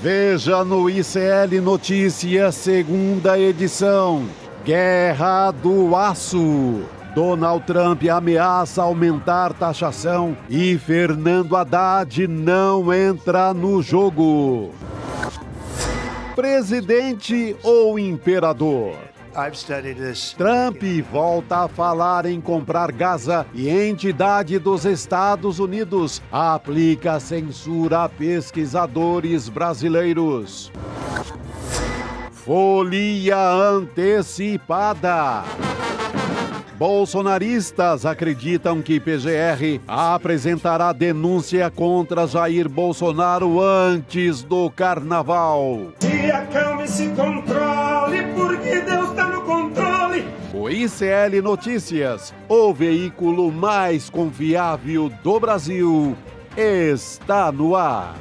Veja no ICL Notícias, segunda edição. Guerra do Aço. Donald Trump ameaça aumentar taxação e Fernando Haddad não entra no jogo. Presidente ou imperador? Trump volta a falar em comprar Gaza e entidade dos Estados Unidos aplica censura a pesquisadores brasileiros. Folia antecipada. Bolsonaristas acreditam que PGR apresentará denúncia contra Jair Bolsonaro antes do carnaval. Se acalme, se controle, porque Deus está no controle. O ICL Notícias, o veículo mais confiável do Brasil, está no ar.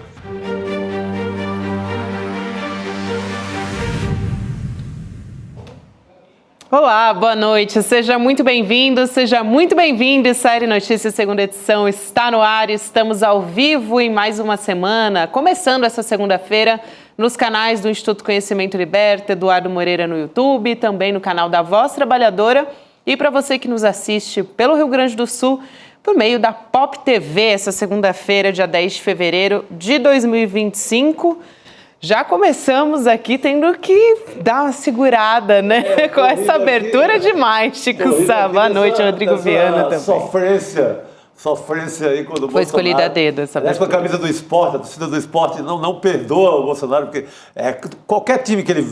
Olá, boa noite. Seja muito bem-vindo, seja muito bem-vindo. ICL Notícias, segunda edição, está no ar. Estamos ao vivo em mais uma semana, começando essa segunda-feira nos canais do Instituto Conhecimento Liberta, Eduardo Moreira no YouTube, também no canal da Voz Trabalhadora. E para você que nos assiste pelo Rio Grande do Sul, por meio da Pop TV, essa segunda-feira, dia 10 de fevereiro de 2025. Já começamos aqui tendo que dar uma segurada, né? Com essa abertura demais, Chico Sá. Boa noite, Rodrigo Viana também. Sofrência aí quando o foi Bolsonaro... escolhida a dedo essa abertura. Com a camisa do esporte, a torcida do esporte não perdoa o Bolsonaro, porque qualquer time que ele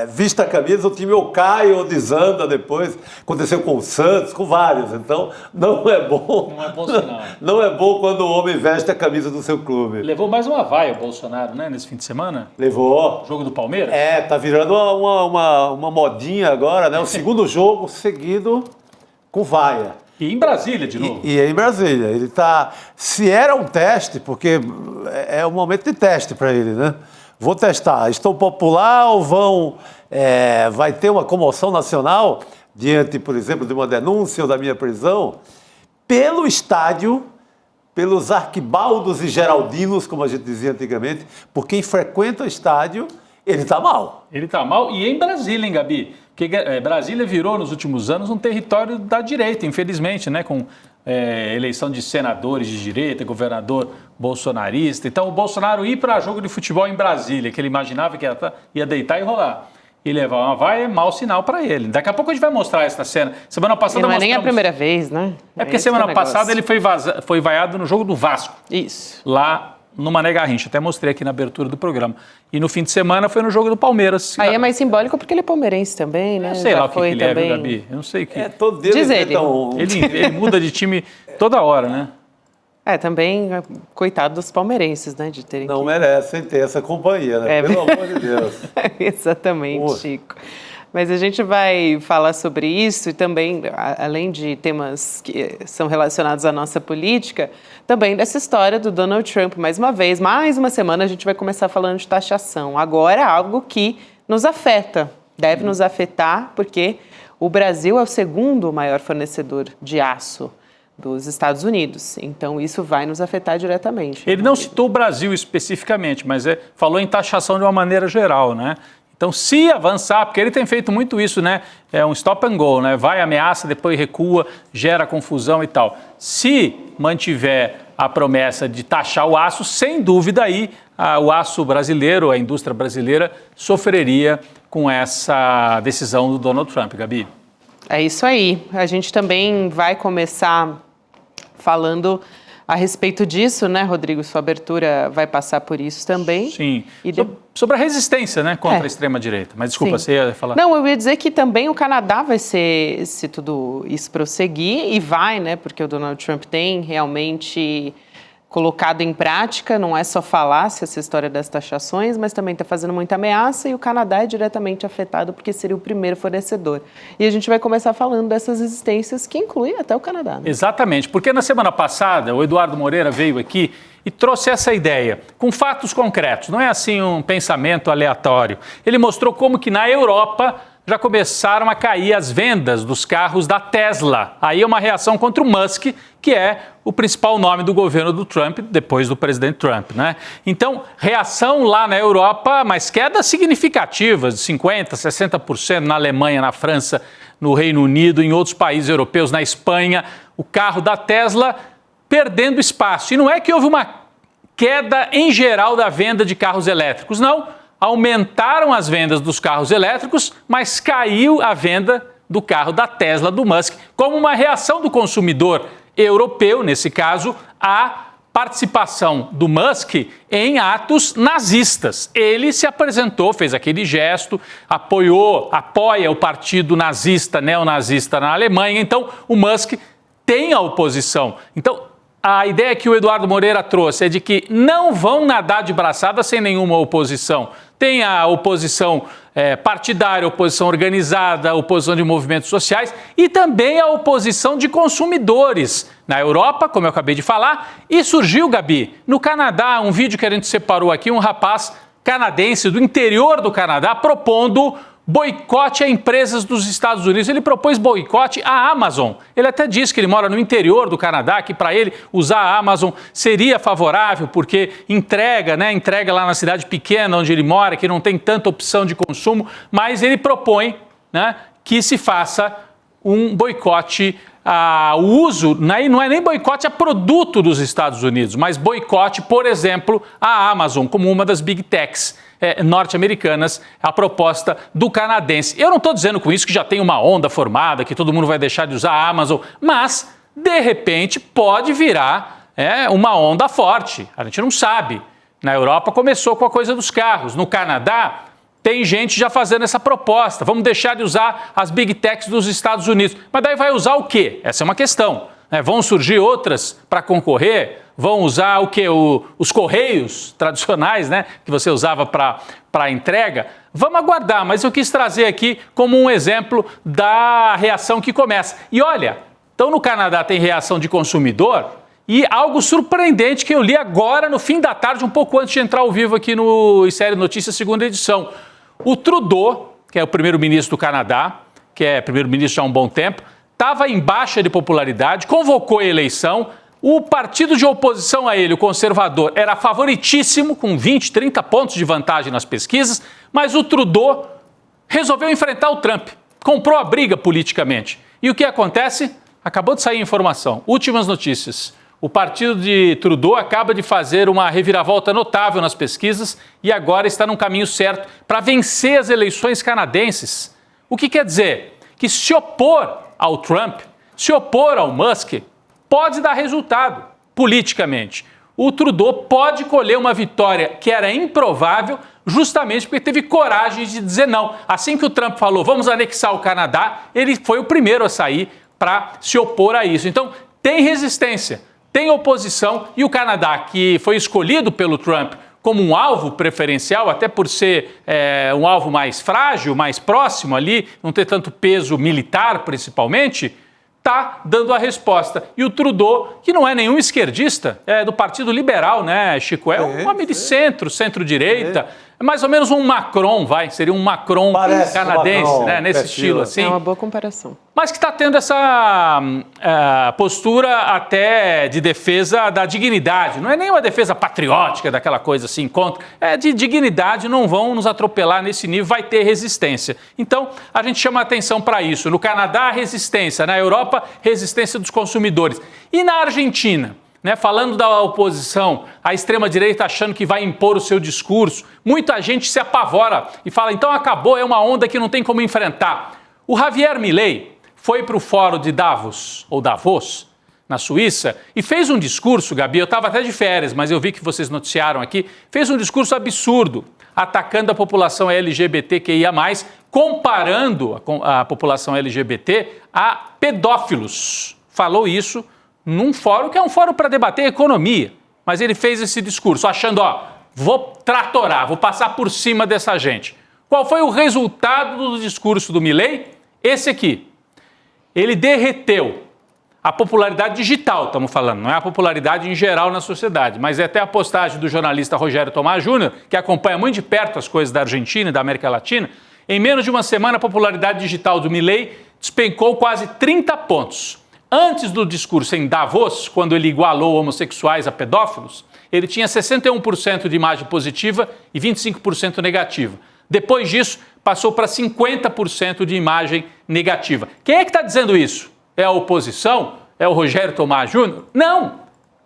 vista a camisa, o time ou cai ou desanda depois. Aconteceu com o Santos, com vários. Então, não é bom. Não é bom sinal. Não é bom quando o homem veste a camisa do seu clube. Levou mais uma vaia o Bolsonaro, né, nesse fim de semana? Levou. Jogo do Palmeiras? Tá virando uma modinha agora, né? O segundo jogo seguido com vaia. E em Brasília, de novo. E em Brasília. Ele tá... Se era um teste, porque é um momento de teste para ele, né? Vou testar. Estou popular ou vai ter uma comoção nacional diante, por exemplo, de uma denúncia ou da minha prisão? Pelo estádio, pelos arquibaldos e geraldinos, como a gente dizia antigamente, por quem frequenta o estádio, ele está mal. Ele está mal. E em Brasília, hein, Gabi? Porque Brasília virou, nos últimos anos, um território da direita, infelizmente, né? Com eleição de senadores de direita, governador bolsonarista. Então, o Bolsonaro ir para jogo de futebol em Brasília, que ele imaginava que ia deitar e rolar, e levar uma vaia, é mau sinal para ele. Daqui a pouco a gente vai mostrar essa cena. Semana passada não é nem a primeira vez, né? É porque semana passada ele foi vaiado no jogo do Vasco. Isso. Lá no Mané Garrincha, até mostrei aqui na abertura do programa. E no fim de semana foi no jogo do Palmeiras. Aí é mais simbólico porque ele é palmeirense também, né? Eu sei lá o que ele é, viu, Gabi? Eu não sei o que. Todo dia diz ele. Ele muda de time toda hora, né? Também, coitado dos palmeirenses, né? De terem Não merecem ter essa companhia, né? Pelo amor de Deus. Exatamente, Chico. Mas a gente vai falar sobre isso e também, além de temas que são relacionados à nossa política, também dessa história do Donald Trump. Mais uma vez, mais uma semana a gente vai começar falando de taxação. Agora, algo que nos afeta, deve nos afetar, porque o Brasil é o segundo maior fornecedor de aço dos Estados Unidos. Então, isso vai nos afetar diretamente. Ele não citou o Brasil especificamente, mas falou em taxação de uma maneira geral, né? Então, se avançar, porque ele tem feito muito isso, né? É um stop and go, né? Vai, ameaça, depois recua, gera confusão e tal. Se mantiver a promessa de taxar o aço, sem dúvida aí o aço brasileiro, a indústria brasileira, sofreria com essa decisão do Donald Trump, Gabi. É isso aí. A gente também vai começar falando a respeito disso, né, Rodrigo? Sua abertura vai passar por isso também. Sim. Sobre a resistência, né, contra a extrema-direita. Mas desculpa, Sim. você ia falar. Não, eu ia dizer que também o Canadá vai ser, se tudo isso prosseguir, e vai, né, porque o Donald Trump tem realmente colocado em prática, não é só falácia essa história das taxações, mas também está fazendo muita ameaça e o Canadá é diretamente afetado porque seria o primeiro fornecedor. E a gente vai começar falando dessas resistências que incluem até o Canadá. Né? Exatamente, porque na semana passada o Eduardo Moreira veio aqui e trouxe essa ideia, com fatos concretos, não é assim um pensamento aleatório. Ele mostrou como que na Europa já começaram a cair as vendas dos carros da Tesla. Aí é uma reação contra o Musk, que é o principal nome do governo do Trump, depois do presidente Trump, né? Então, reação lá na Europa, mas quedas significativas, de 50%, 60% na Alemanha, na França, no Reino Unido, em outros países europeus, na Espanha, o carro da Tesla perdendo espaço. E não é que houve uma queda em geral da venda de carros elétricos, não. Aumentaram as vendas dos carros elétricos, mas caiu a venda do carro da Tesla, do Musk, como uma reação do consumidor europeu, nesse caso, à participação do Musk em atos nazistas. Ele se apresentou, fez aquele gesto, apoia o partido nazista, neonazista na Alemanha, então o Musk tem a oposição. Então, a ideia que o Eduardo Moreira trouxe é de que não vão nadar de braçada sem nenhuma oposição. Tem a oposição partidária, a oposição organizada, a oposição de movimentos sociais e também a oposição de consumidores. Na Europa, como eu acabei de falar, e surgiu, Gabi, no Canadá, um vídeo que a gente separou aqui, um rapaz canadense do interior do Canadá propondo boicote a empresas dos Estados Unidos. Ele propôs boicote à Amazon. Ele até disse que ele mora no interior do Canadá, que para ele usar a Amazon seria favorável, porque entrega lá na cidade pequena onde ele mora, que não tem tanta opção de consumo, mas ele propõe, né, que se faça um boicote ao uso, não é nem boicote a produto dos Estados Unidos, mas boicote, por exemplo, à Amazon, como uma das big techs norte-americanas, a proposta do canadense. Eu não estou dizendo com isso que já tem uma onda formada, que todo mundo vai deixar de usar a Amazon, mas, de repente, pode virar uma onda forte. A gente não sabe. Na Europa começou com a coisa dos carros. No Canadá, tem gente já fazendo essa proposta. Vamos deixar de usar as big techs dos Estados Unidos. Mas daí vai usar o quê? Essa é uma questão. Vão surgir outras para concorrer? Vão usar o quê? Os correios tradicionais, né, que você usava para entrega? Vamos aguardar, mas eu quis trazer aqui como um exemplo da reação que começa. E olha, então no Canadá tem reação de consumidor e algo surpreendente que eu li agora no fim da tarde, um pouco antes de entrar ao vivo aqui no Série Notícias, segunda edição. O Trudeau, que é o primeiro-ministro do Canadá, que é primeiro-ministro já há um bom tempo, estava em baixa de popularidade, convocou a eleição. O partido de oposição a ele, o conservador, era favoritíssimo, com 20, 30 pontos de vantagem nas pesquisas, mas o Trudeau resolveu enfrentar o Trump, comprou a briga politicamente. E o que acontece? Acabou de sair informação. Últimas notícias. O partido de Trudeau acaba de fazer uma reviravolta notável nas pesquisas e agora está no caminho certo para vencer as eleições canadenses. O que quer dizer? Que se opor ao Trump, se opor ao Musk, pode dar resultado politicamente. O Trudeau pode colher uma vitória que era improvável justamente porque teve coragem de dizer não. Assim que o Trump falou, vamos anexar o Canadá, ele foi o primeiro a sair para se opor a isso. Então, tem resistência, tem oposição e o Canadá, que foi escolhido pelo Trump como um alvo preferencial, até por ser um alvo mais frágil, mais próximo ali, não ter tanto peso militar principalmente, está dando a resposta. E o Trudeau, que não é nenhum esquerdista, é do Partido Liberal, né, Chico? É um homem de centro, centro-direita. É mais ou menos um Macron, seria um Macron canadense, Macron, né, nesse estilo assim. É uma boa comparação. Mas que está tendo essa postura até de defesa da dignidade. Não é nem uma defesa patriótica, daquela coisa assim, contra. É de dignidade, não vão nos atropelar nesse nível, vai ter resistência. Então, a gente chama atenção para isso. No Canadá, resistência. Na Europa, resistência dos consumidores. E na Argentina? Falando da oposição, a extrema-direita achando que vai impor o seu discurso, muita gente se apavora e fala, então acabou, é uma onda que não tem como enfrentar. O Javier Milei foi para o fórum de Davos, ou Davos, na Suíça, e fez um discurso, Gabi, eu estava até de férias, mas eu vi que vocês noticiaram aqui, fez um discurso absurdo, atacando a população LGBTQIA+, comparando a população LGBT a pedófilos. Falou isso num fórum que é um fórum para debater economia. Mas ele fez esse discurso achando, vou tratorar, vou passar por cima dessa gente. Qual foi o resultado do discurso do Milei? Esse aqui. Ele derreteu a popularidade digital, estamos falando, não é a popularidade em geral na sociedade, mas é até a postagem do jornalista Rogério Tomás Júnior, que acompanha muito de perto as coisas da Argentina e da América Latina. Em menos de uma semana, a popularidade digital do Milei despencou quase 30 pontos. Antes do discurso em Davos, quando ele igualou homossexuais a pedófilos, ele tinha 61% de imagem positiva e 25% negativa. Depois disso, passou para 50% de imagem negativa. Quem é que está dizendo isso? É a oposição? É o Rogério Tomás Júnior? Não!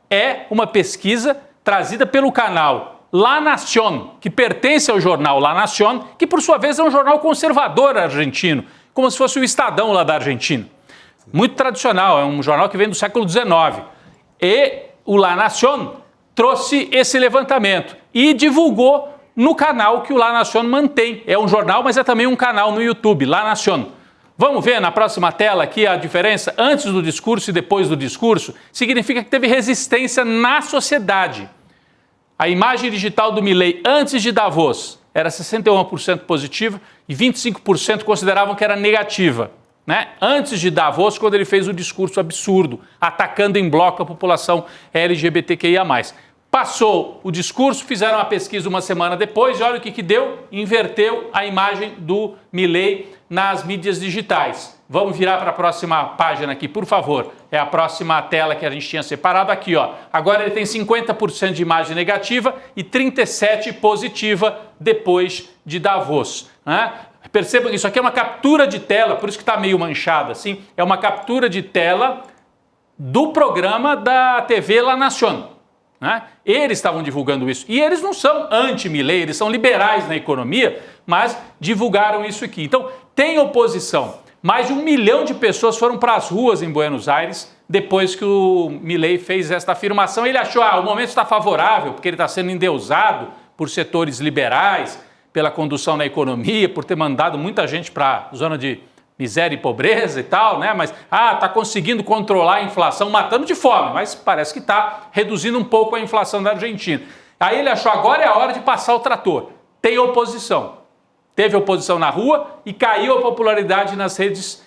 É uma pesquisa trazida pelo canal La Nación, que pertence ao jornal La Nación, que por sua vez é um jornal conservador argentino, como se fosse o Estadão lá da Argentina. Muito tradicional, é um jornal que vem do século XIX. E o La Nación trouxe esse levantamento e divulgou no canal que o La Nación mantém. É um jornal, mas é também um canal no YouTube, La Nación. Vamos ver na próxima tela aqui a diferença antes do discurso e depois do discurso? Significa que teve resistência na sociedade. A imagem digital do Milei antes de Davos era 61% positiva e 25% consideravam que era negativa. Né? Antes de Davos, quando ele fez o discurso absurdo, atacando em bloco a população LGBTQIA+. Passou o discurso, fizeram a pesquisa uma semana depois e olha o que deu, inverteu a imagem do Milei nas mídias digitais. Vamos virar para a próxima página aqui, por favor. É a próxima tela que a gente tinha separado aqui, ó. Agora ele tem 50% de imagem negativa e 37% positiva depois de Davos, né? Percebam que isso aqui é uma captura de tela, por isso que está meio manchado assim. É uma captura de tela do programa da TV La Nación, né? Eles estavam divulgando isso. E eles não são anti-Milei, eles são liberais na economia, mas divulgaram isso aqui. Então, tem oposição. Mais de 1 milhão de pessoas foram para as ruas em Buenos Aires depois que o Milei fez esta afirmação. Ele achou que o momento está favorável, porque ele está sendo endeusado por setores liberais, pela condução na economia, por ter mandado muita gente para a zona de miséria e pobreza e tal, né? Mas, está conseguindo controlar a inflação, matando de fome, mas parece que está reduzindo um pouco a inflação da Argentina. Aí ele achou, agora é a hora de passar o trator. Tem oposição. Teve oposição na rua e caiu a popularidade nas redes,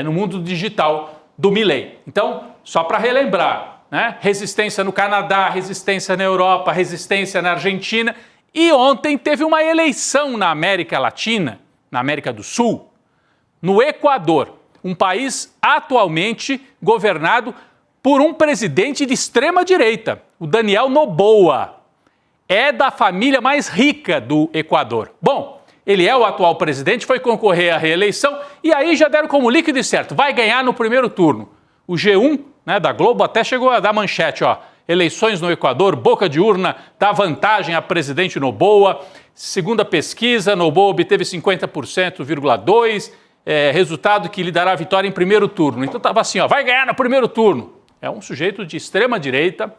no mundo digital do Milei. Então, só para relembrar, né? Resistência no Canadá, resistência na Europa, resistência na Argentina. E ontem teve uma eleição na América Latina, na América do Sul, no Equador, um país atualmente governado por um presidente de extrema-direita, o Daniel Noboa. É da família mais rica do Equador. Bom, ele é o atual presidente, foi concorrer à reeleição e aí já deram como líquido e certo, vai ganhar no primeiro turno. O G1, né, da Globo até chegou a dar manchete, ó. Eleições no Equador, boca de urna dá vantagem a presidente Noboa. Segundo a pesquisa, Noboa obteve 50,2%, resultado que lhe dará a vitória em primeiro turno. Então estava assim, ó, vai ganhar no primeiro turno. É um sujeito de extrema direita,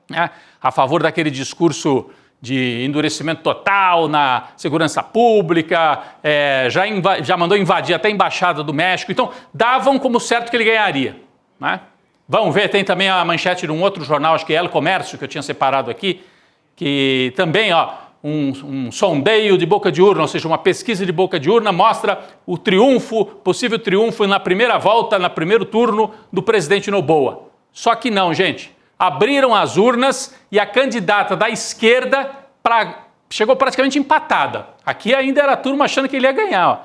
né, a favor daquele discurso de endurecimento total na segurança pública, já mandou invadir até a Embaixada do México. Então davam como certo que ele ganharia, né? Vamos ver, tem também a manchete de um outro jornal, acho que é El Comércio, que eu tinha separado aqui, que também, ó, um sondeio de boca de urna, ou seja, uma pesquisa de boca de urna mostra o triunfo, possível triunfo na primeira volta, no primeiro turno do presidente Noboa. Só que não, gente. Abriram as urnas e a candidata da esquerda chegou praticamente empatada. Aqui ainda era a turma achando que ele ia ganhar, ó,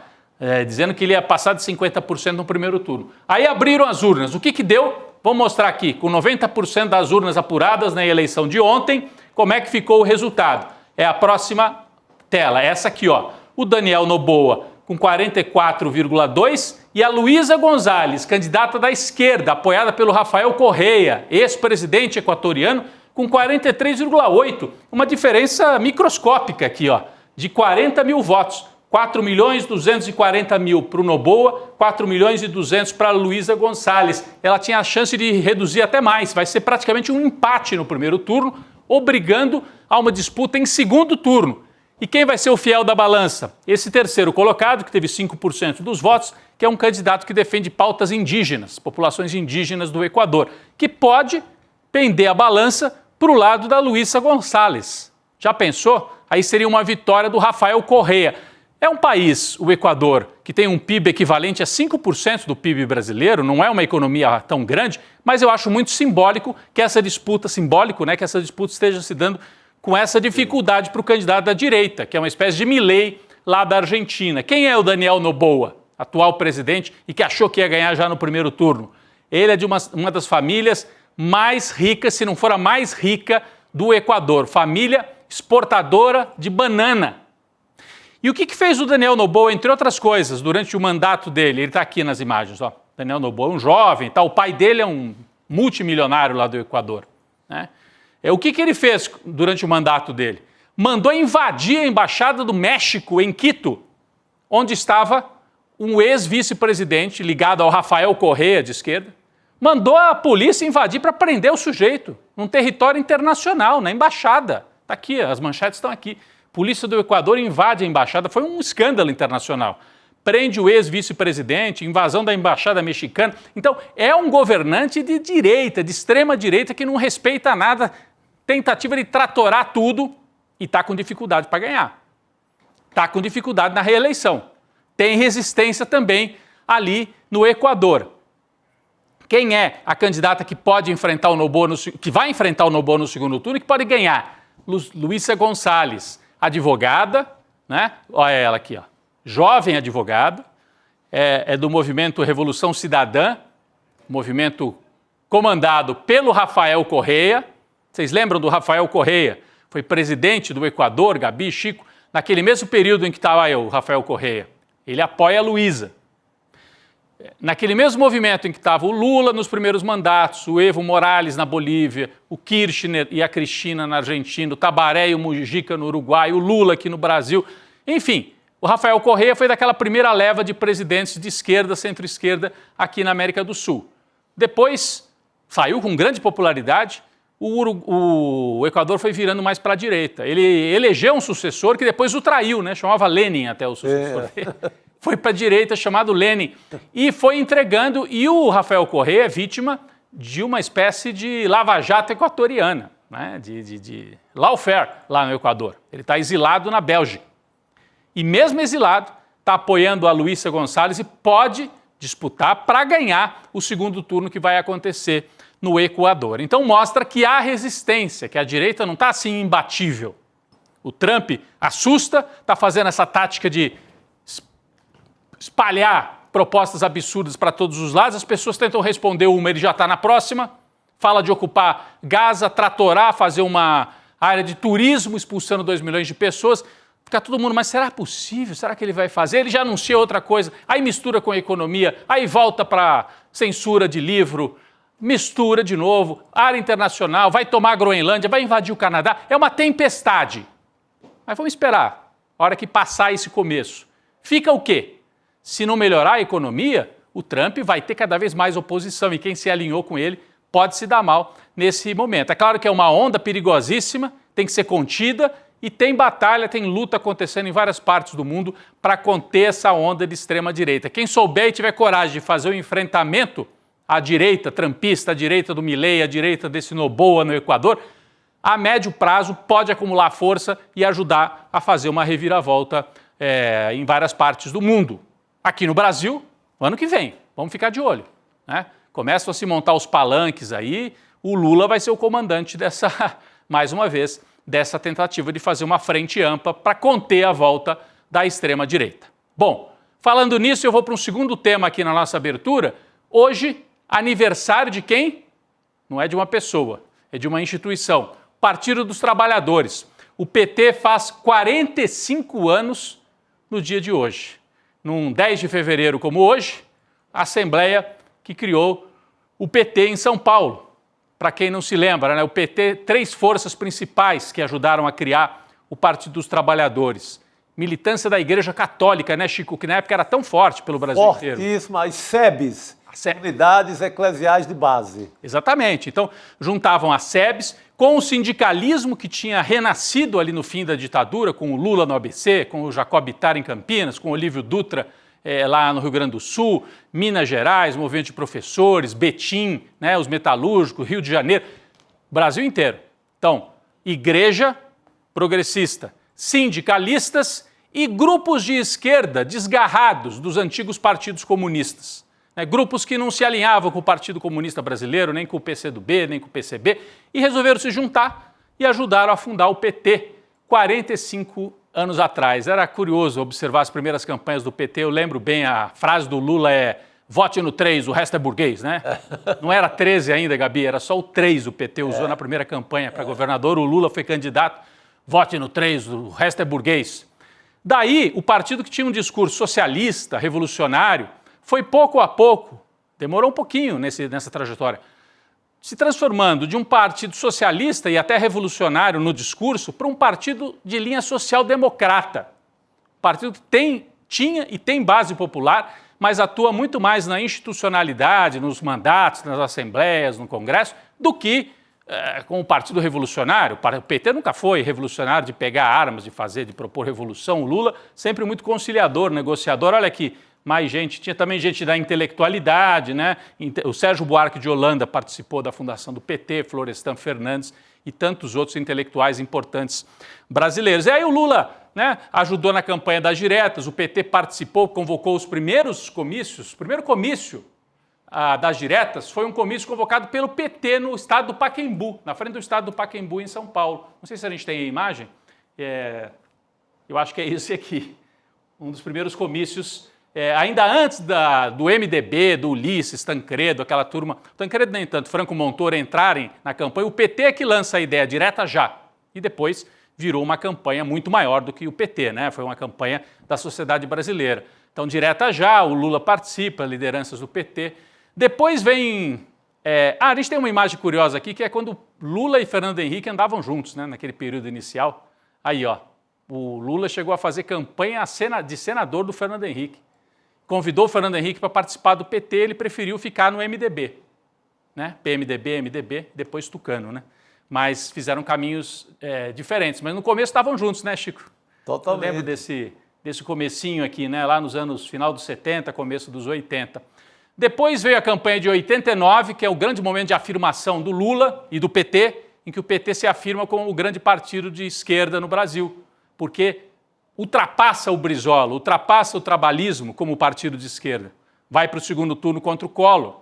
dizendo que ele ia passar de 50% no primeiro turno. Aí abriram as urnas. O que deu? Vou mostrar aqui, com 90% das urnas apuradas na eleição de ontem, como é que ficou o resultado. É a próxima tela, essa aqui, ó. O Daniel Noboa com 44,2% e a Luísa González, candidata da esquerda, apoiada pelo Rafael Correa, ex-presidente equatoriano, com 43,8%. Uma diferença microscópica aqui, ó, de 40 mil votos. 4.240.000 para o Noboa, 4.200.000 para a Luísa González. Ela tinha a chance de reduzir até mais, vai ser praticamente um empate no primeiro turno, obrigando a uma disputa em segundo turno. E quem vai ser o fiel da balança? Esse terceiro colocado, que teve 5% dos votos, que é um candidato que defende pautas indígenas, populações indígenas do Equador, que pode pender a balança para o lado da Luísa González. Já pensou? Aí seria uma vitória do Rafael Correa. É um país, o Equador, que tem um PIB equivalente a 5% do PIB brasileiro, não é uma economia tão grande, mas eu acho muito simbólico que essa disputa, que essa disputa esteja se dando com essa dificuldade para o candidato da direita, que é uma espécie de Milei lá da Argentina. Quem é o Daniel Noboa, atual presidente, e que achou que ia ganhar já no primeiro turno? Ele é de uma das famílias mais ricas, se não for a mais rica do Equador, família exportadora de banana. E o que fez o Daniel Noboa, entre outras coisas, durante o mandato dele? Ele está aqui nas imagens, ó. Daniel Noboa é um jovem, tá? O pai dele é um multimilionário lá do Equador, né? O que ele fez durante o mandato dele? Mandou invadir a Embaixada do México em Quito, onde estava um ex-vice-presidente ligado ao Rafael Correa, de esquerda. Mandou a polícia invadir para prender o sujeito num território internacional, na embaixada. Está aqui, as manchetes estão aqui. Polícia do Equador invade a embaixada, foi um escândalo internacional. Prende o ex-vice-presidente, invasão da embaixada mexicana. Então, é um governante de direita, de extrema direita, que não respeita nada, tentativa de tratorar tudo e está com dificuldade para ganhar. Está com dificuldade na reeleição. Tem resistência também ali no Equador. Quem é a candidata que pode enfrentar o Noboa, que vai enfrentar o Noboa no segundo turno e que pode ganhar? Luísa Gonçalves, advogada, né? Olha ela aqui, ó. Jovem advogada, é do movimento Revolução Cidadã, movimento comandado pelo Rafael Correa. Vocês lembram do Rafael Correa? Foi presidente do Equador, Gabi, Chico, naquele mesmo período em que estava o Rafael Correa. Ele apoia a Luísa. Naquele mesmo movimento em que estava o Lula nos primeiros mandatos, o Evo Morales na Bolívia, o Kirchner e a Cristina na Argentina, o Tabaré e o Mujica no Uruguai, o Lula aqui no Brasil. Enfim, o Rafael Correa foi daquela primeira leva de presidentes de esquerda, centro-esquerda aqui na América do Sul. Depois, saiu com grande popularidade, o Equador foi virando mais para a direita. Ele elegeu um sucessor que depois o traiu, né? Chamava Lenin até o sucessor dele. Foi para a direita, chamado Lenin, e foi entregando, e o Rafael Correa é vítima de uma espécie de lava-jato equatoriana, né? de lawfare lá no Equador. Ele está exilado na Bélgica. E mesmo exilado, está apoiando a Luísa Gonçalves e pode disputar para ganhar o segundo turno que vai acontecer no Equador. Então mostra que há resistência, que a direita não está assim imbatível. O Trump assusta, está fazendo essa tática de espalhar propostas absurdas para todos os lados, as pessoas tentam responder uma, ele já está na próxima, fala de ocupar Gaza, tratorar, fazer uma área de turismo, expulsando 2 milhões de pessoas, fica todo mundo, mas será possível? Será que ele vai fazer? Ele já anuncia outra coisa, aí mistura com a economia, aí volta para censura de livro, mistura de novo, área internacional, vai tomar a Groenlândia, vai invadir o Canadá, é uma tempestade. Mas vamos esperar, a hora que passar esse começo. Fica o quê? Se não melhorar a economia, o Trump vai ter cada vez mais oposição e quem se alinhou com ele pode se dar mal nesse momento. É claro que é uma onda perigosíssima, tem que ser contida e tem batalha, tem luta acontecendo em várias partes do mundo para conter essa onda de extrema-direita. Quem souber e tiver coragem de fazer o enfrentamento à direita trumpista, à direita do Milei, à direita desse Noboa no Equador, a médio prazo pode acumular força e ajudar a fazer uma reviravolta em várias partes do mundo. Aqui no Brasil, ano que vem, vamos ficar de olho, né? Começam a se montar os palanques aí, o Lula vai ser o comandante dessa, mais uma vez, dessa tentativa de fazer uma frente ampla para conter a volta da extrema-direita. Bom, falando nisso, eu vou para um segundo tema aqui na nossa abertura. Hoje, aniversário de quem? Não é de uma pessoa, é de uma instituição, Partido dos Trabalhadores. O PT faz 45 anos no dia de hoje. Num 10 de fevereiro como hoje, a Assembleia que criou o PT em São Paulo. Para quem não se lembra, né, o PT, 3 forças principais que ajudaram a criar o Partido dos Trabalhadores. Militância da Igreja Católica, né, Chico, que na época era tão forte pelo Brasil inteiro. Fortíssima, as SEBs, Unidades Eclesiais de Base. Exatamente. Então, juntavam as SEBs com o sindicalismo que tinha renascido ali no fim da ditadura, com o Lula no ABC, com o Jacob Bittar em Campinas, com o Olívio Dutra lá no Rio Grande do Sul, Minas Gerais, movimento de professores, Betim, né, os metalúrgicos, Rio de Janeiro, Brasil inteiro. Então, igreja progressista, sindicalistas e grupos de esquerda desgarrados dos antigos partidos comunistas. Grupos que não se alinhavam com o Partido Comunista Brasileiro, nem com o PCdoB, nem com o PCB, e resolveram se juntar e ajudaram a fundar o PT 45 anos atrás. Era curioso observar as primeiras campanhas do PT. Eu lembro bem, a frase do Lula é: vote no 3, o resto é burguês, né? Não era 13 ainda, Gabi, era só o 3 o PT usou na primeira campanha para governador. O Lula foi candidato, vote no 3, o resto é burguês. Daí, o partido que tinha um discurso socialista, revolucionário, foi pouco a pouco, demorou um pouquinho nessa trajetória, se transformando de um partido socialista e até revolucionário no discurso para um partido de linha social-democrata. Partido que tinha e tem base popular, mas atua muito mais na institucionalidade, nos mandatos, nas assembleias, no Congresso, do que com o Partido Revolucionário. O PT nunca foi revolucionário de pegar armas, de propor revolução. O Lula sempre muito conciliador, negociador. Olha aqui, mais gente, tinha também gente da intelectualidade, né? O Sérgio Buarque de Holanda participou da fundação do PT, Florestan Fernandes e tantos outros intelectuais importantes brasileiros. E aí o Lula, né, ajudou na campanha das diretas, o PT participou, convocou os primeiros comícios. O primeiro comício das diretas foi um comício convocado pelo PT no estado do Pacaembu, na frente do estado do Pacaembu, em São Paulo. Não sei se a gente tem a imagem, eu acho que é esse aqui, um dos primeiros comícios, ainda antes do MDB, do Ulisses, Tancredo, aquela turma, Tancredo nem tanto, Franco Montoro entrarem na campanha, o PT é que lança a ideia direta já, e depois virou uma campanha muito maior do que o PT, né? Foi uma campanha da sociedade brasileira. Então, direta já, o Lula participa, lideranças do PT. Depois vem... a gente tem uma imagem curiosa aqui, que é quando Lula e Fernando Henrique andavam juntos, né, naquele período inicial. Aí, ó, o Lula chegou a fazer campanha de senador do Fernando Henrique. Convidou o Fernando Henrique para participar do PT, ele preferiu ficar no MDB. Né? PMDB, MDB, depois Tucano, né? Mas fizeram caminhos diferentes. Mas no começo estavam juntos, né, Chico? Totalmente. Eu lembro desse comecinho aqui, né, lá nos anos final dos 70, começo dos 80. Depois veio a campanha de 89, que é o grande momento de afirmação do Lula e do PT, em que o PT se afirma como o grande partido de esquerda no Brasil, porque ultrapassa o Brizola, ultrapassa o trabalhismo como partido de esquerda. Vai para o segundo turno contra o Collor.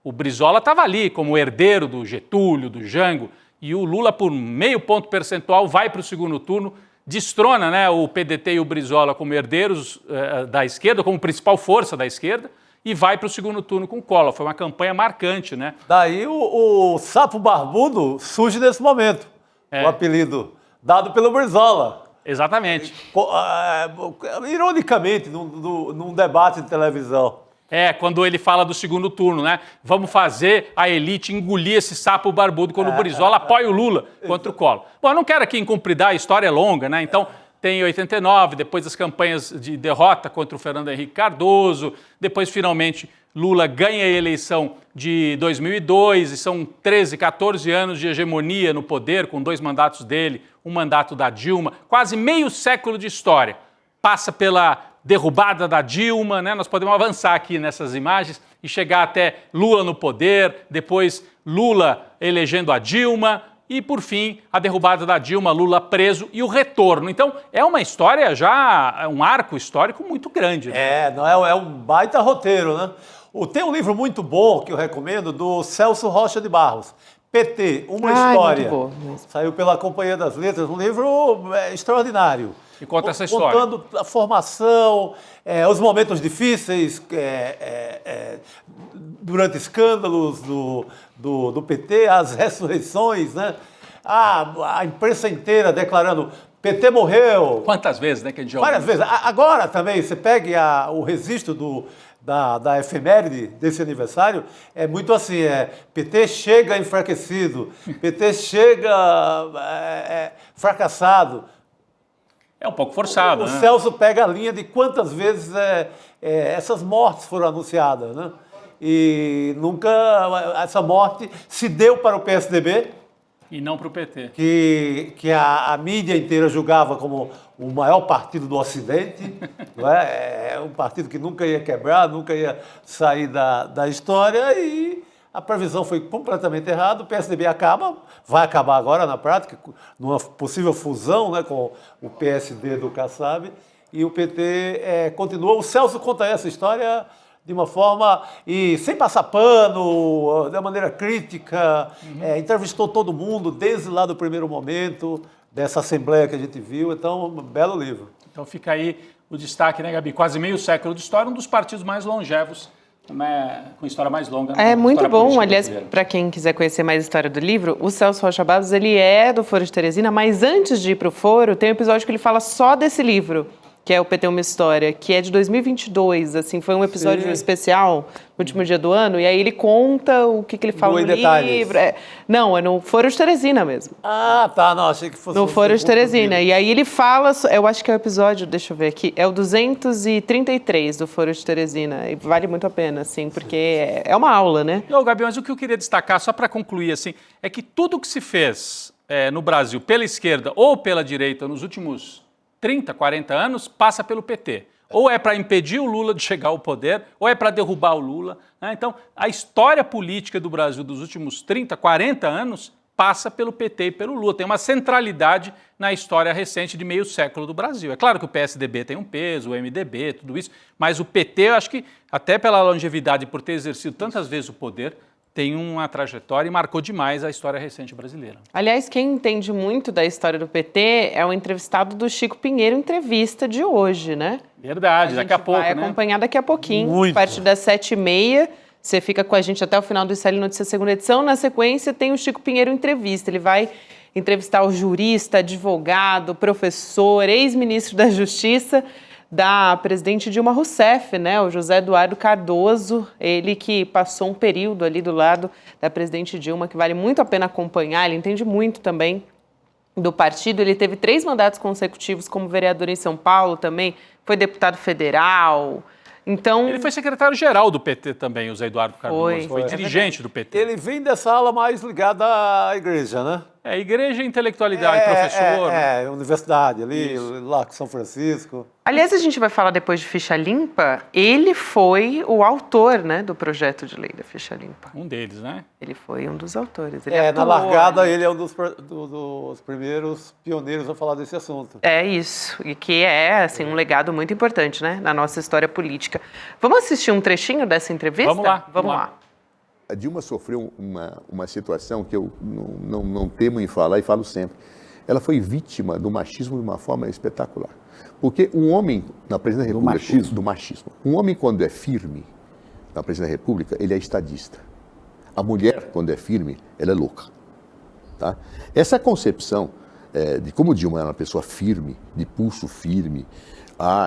O Brizola estava ali como herdeiro do Getúlio, do Jango, e o Lula, por meio ponto percentual, vai para o segundo turno, destrona, né, o PDT e o Brizola como herdeiros da esquerda, como principal força da esquerda, e vai para o segundo turno com o Collor. Foi uma campanha marcante, né? Daí o Sapo Barbudo surge nesse momento, o apelido dado pelo Brizola. Exatamente. Ironicamente, num debate de televisão. Quando ele fala do segundo turno, né? Vamos fazer a elite engolir esse sapo barbudo quando o Brizola apoia o Lula contra o Collor. Bom, eu não quero aqui incumpridar, a história é longa, né? Então, tem 89, depois as campanhas de derrota contra o Fernando Henrique Cardoso, depois, finalmente, Lula ganha a eleição de 2002 e são 13, 14 anos de hegemonia no poder, com 2 mandatos dele, um mandato da Dilma, quase meio século de história. Passa pela derrubada da Dilma, né? Nós podemos avançar aqui nessas imagens e chegar até Lula no poder, depois Lula elegendo a Dilma e, por fim, a derrubada da Dilma, Lula preso e o retorno. Então, é uma história já, um arco histórico muito grande. Né? É um baita roteiro, né? Tem um livro muito bom que eu recomendo, do Celso Rocha de Barros, PT, uma história. Muito bom. Saiu pela Companhia das Letras, um livro extraordinário. E conta essa história. Contando a formação, os momentos difíceis, durante escândalos do PT, as ressurreições, né? A imprensa inteira declarando PT morreu. Quantas vezes, né, que a gente já Várias vezes. Agora também, você pega o registro da efeméride desse aniversário, é muito assim, PT chega enfraquecido, PT chega fracassado. É um pouco forçado, O né? Celso pega a linha de quantas vezes essas mortes foram anunciadas, né? E nunca essa morte se deu para o PSDB. E não para o PT. Que a mídia inteira julgava como o maior partido do Ocidente. Não é? Um partido que nunca ia quebrar, nunca ia sair da história, e a previsão foi completamente errada. O PSDB vai acabar agora na prática, numa possível fusão, né, com o PSD do Kassab, e o PT continua. O Celso conta essa história de uma forma e sem passar pano, de maneira crítica, entrevistou todo mundo desde lá do primeiro momento dessa assembleia que a gente viu, então um belo livro. Então fica aí o destaque, né, Gabi? Quase meio século de história, um dos partidos mais longevos, com história mais longa. É muito bom, aliás, para quem quiser conhecer mais a história do livro, o Celso Rocha Barros, ele é do Foro de Teresina, mas antes de ir para o Foro, tem um episódio que ele fala só desse livro, que é o PT Uma História, que é de 2022, assim, foi um episódio especial no último dia do ano, e aí ele conta o que ele fala no livro. Não, é no Foro de Teresina mesmo. Ah, tá, não, achei que fosse... No Foro de Teresina, e aí ele fala, eu acho que é o episódio, deixa eu ver aqui, é o 233 do Foro de Teresina, e vale muito a pena, assim, porque é uma aula, né? Não, Gabi, mas o que eu queria destacar, só para concluir, assim, é que tudo que se fez no Brasil pela esquerda ou pela direita nos últimos 30, 40 anos, passa pelo PT. Ou é para impedir o Lula de chegar ao poder, ou é para derrubar o Lula, né? Então, a história política do Brasil dos últimos 30, 40 anos passa pelo PT e pelo Lula. Tem uma centralidade na história recente de meio século do Brasil. É claro que o PSDB tem um peso, o MDB, tudo isso, mas o PT, eu acho que, até pela longevidade, por ter exercido tantas vezes o poder, tem uma trajetória e marcou demais a história recente brasileira. Aliás, quem entende muito da história do PT é o entrevistado do Chico Pinheiro, entrevista de hoje, né? Verdade, daqui a pouco, vai né? acompanhar daqui a pouquinho, Muito. a partir das 7h30. Você fica com a gente até o final do ICL Notícias segunda edição. Na sequência, tem o Chico Pinheiro entrevista. Ele vai entrevistar o jurista, advogado, professor, ex-ministro da Justiça, da presidente Dilma Rousseff, né, o José Eduardo Cardoso, ele que passou um período ali do lado da presidente Dilma, que vale muito a pena acompanhar, ele entende muito também do partido, ele teve 3 mandatos consecutivos como vereador em São Paulo também, foi deputado federal, então... Ele foi secretário-geral do PT também, o Zé Eduardo Cardoso, foi dirigente do PT. Ele vem dessa ala mais ligada à igreja, né? Igreja, intelectualidade, professor. Universidade ali, lá com São Francisco. Aliás, a gente vai falar depois de Ficha Limpa, ele foi o autor, né, do projeto de lei da Ficha Limpa. Um deles, né? Ele foi um dos autores. Na largada ele é um dos primeiros pioneiros a falar desse assunto. É isso, e que é, assim, um legado muito importante, né, na nossa história política. Vamos assistir um trechinho dessa entrevista? Vamos lá. A Dilma sofreu uma situação que eu não temo em falar e falo sempre. Ela foi vítima do machismo de uma forma espetacular. Porque um homem, na presidência da República... Do machismo. Um homem, quando é firme na presidência da República, ele é estadista. A mulher, quando é firme, ela é louca. Tá? Essa concepção de como Dilma era uma pessoa firme, de pulso firme,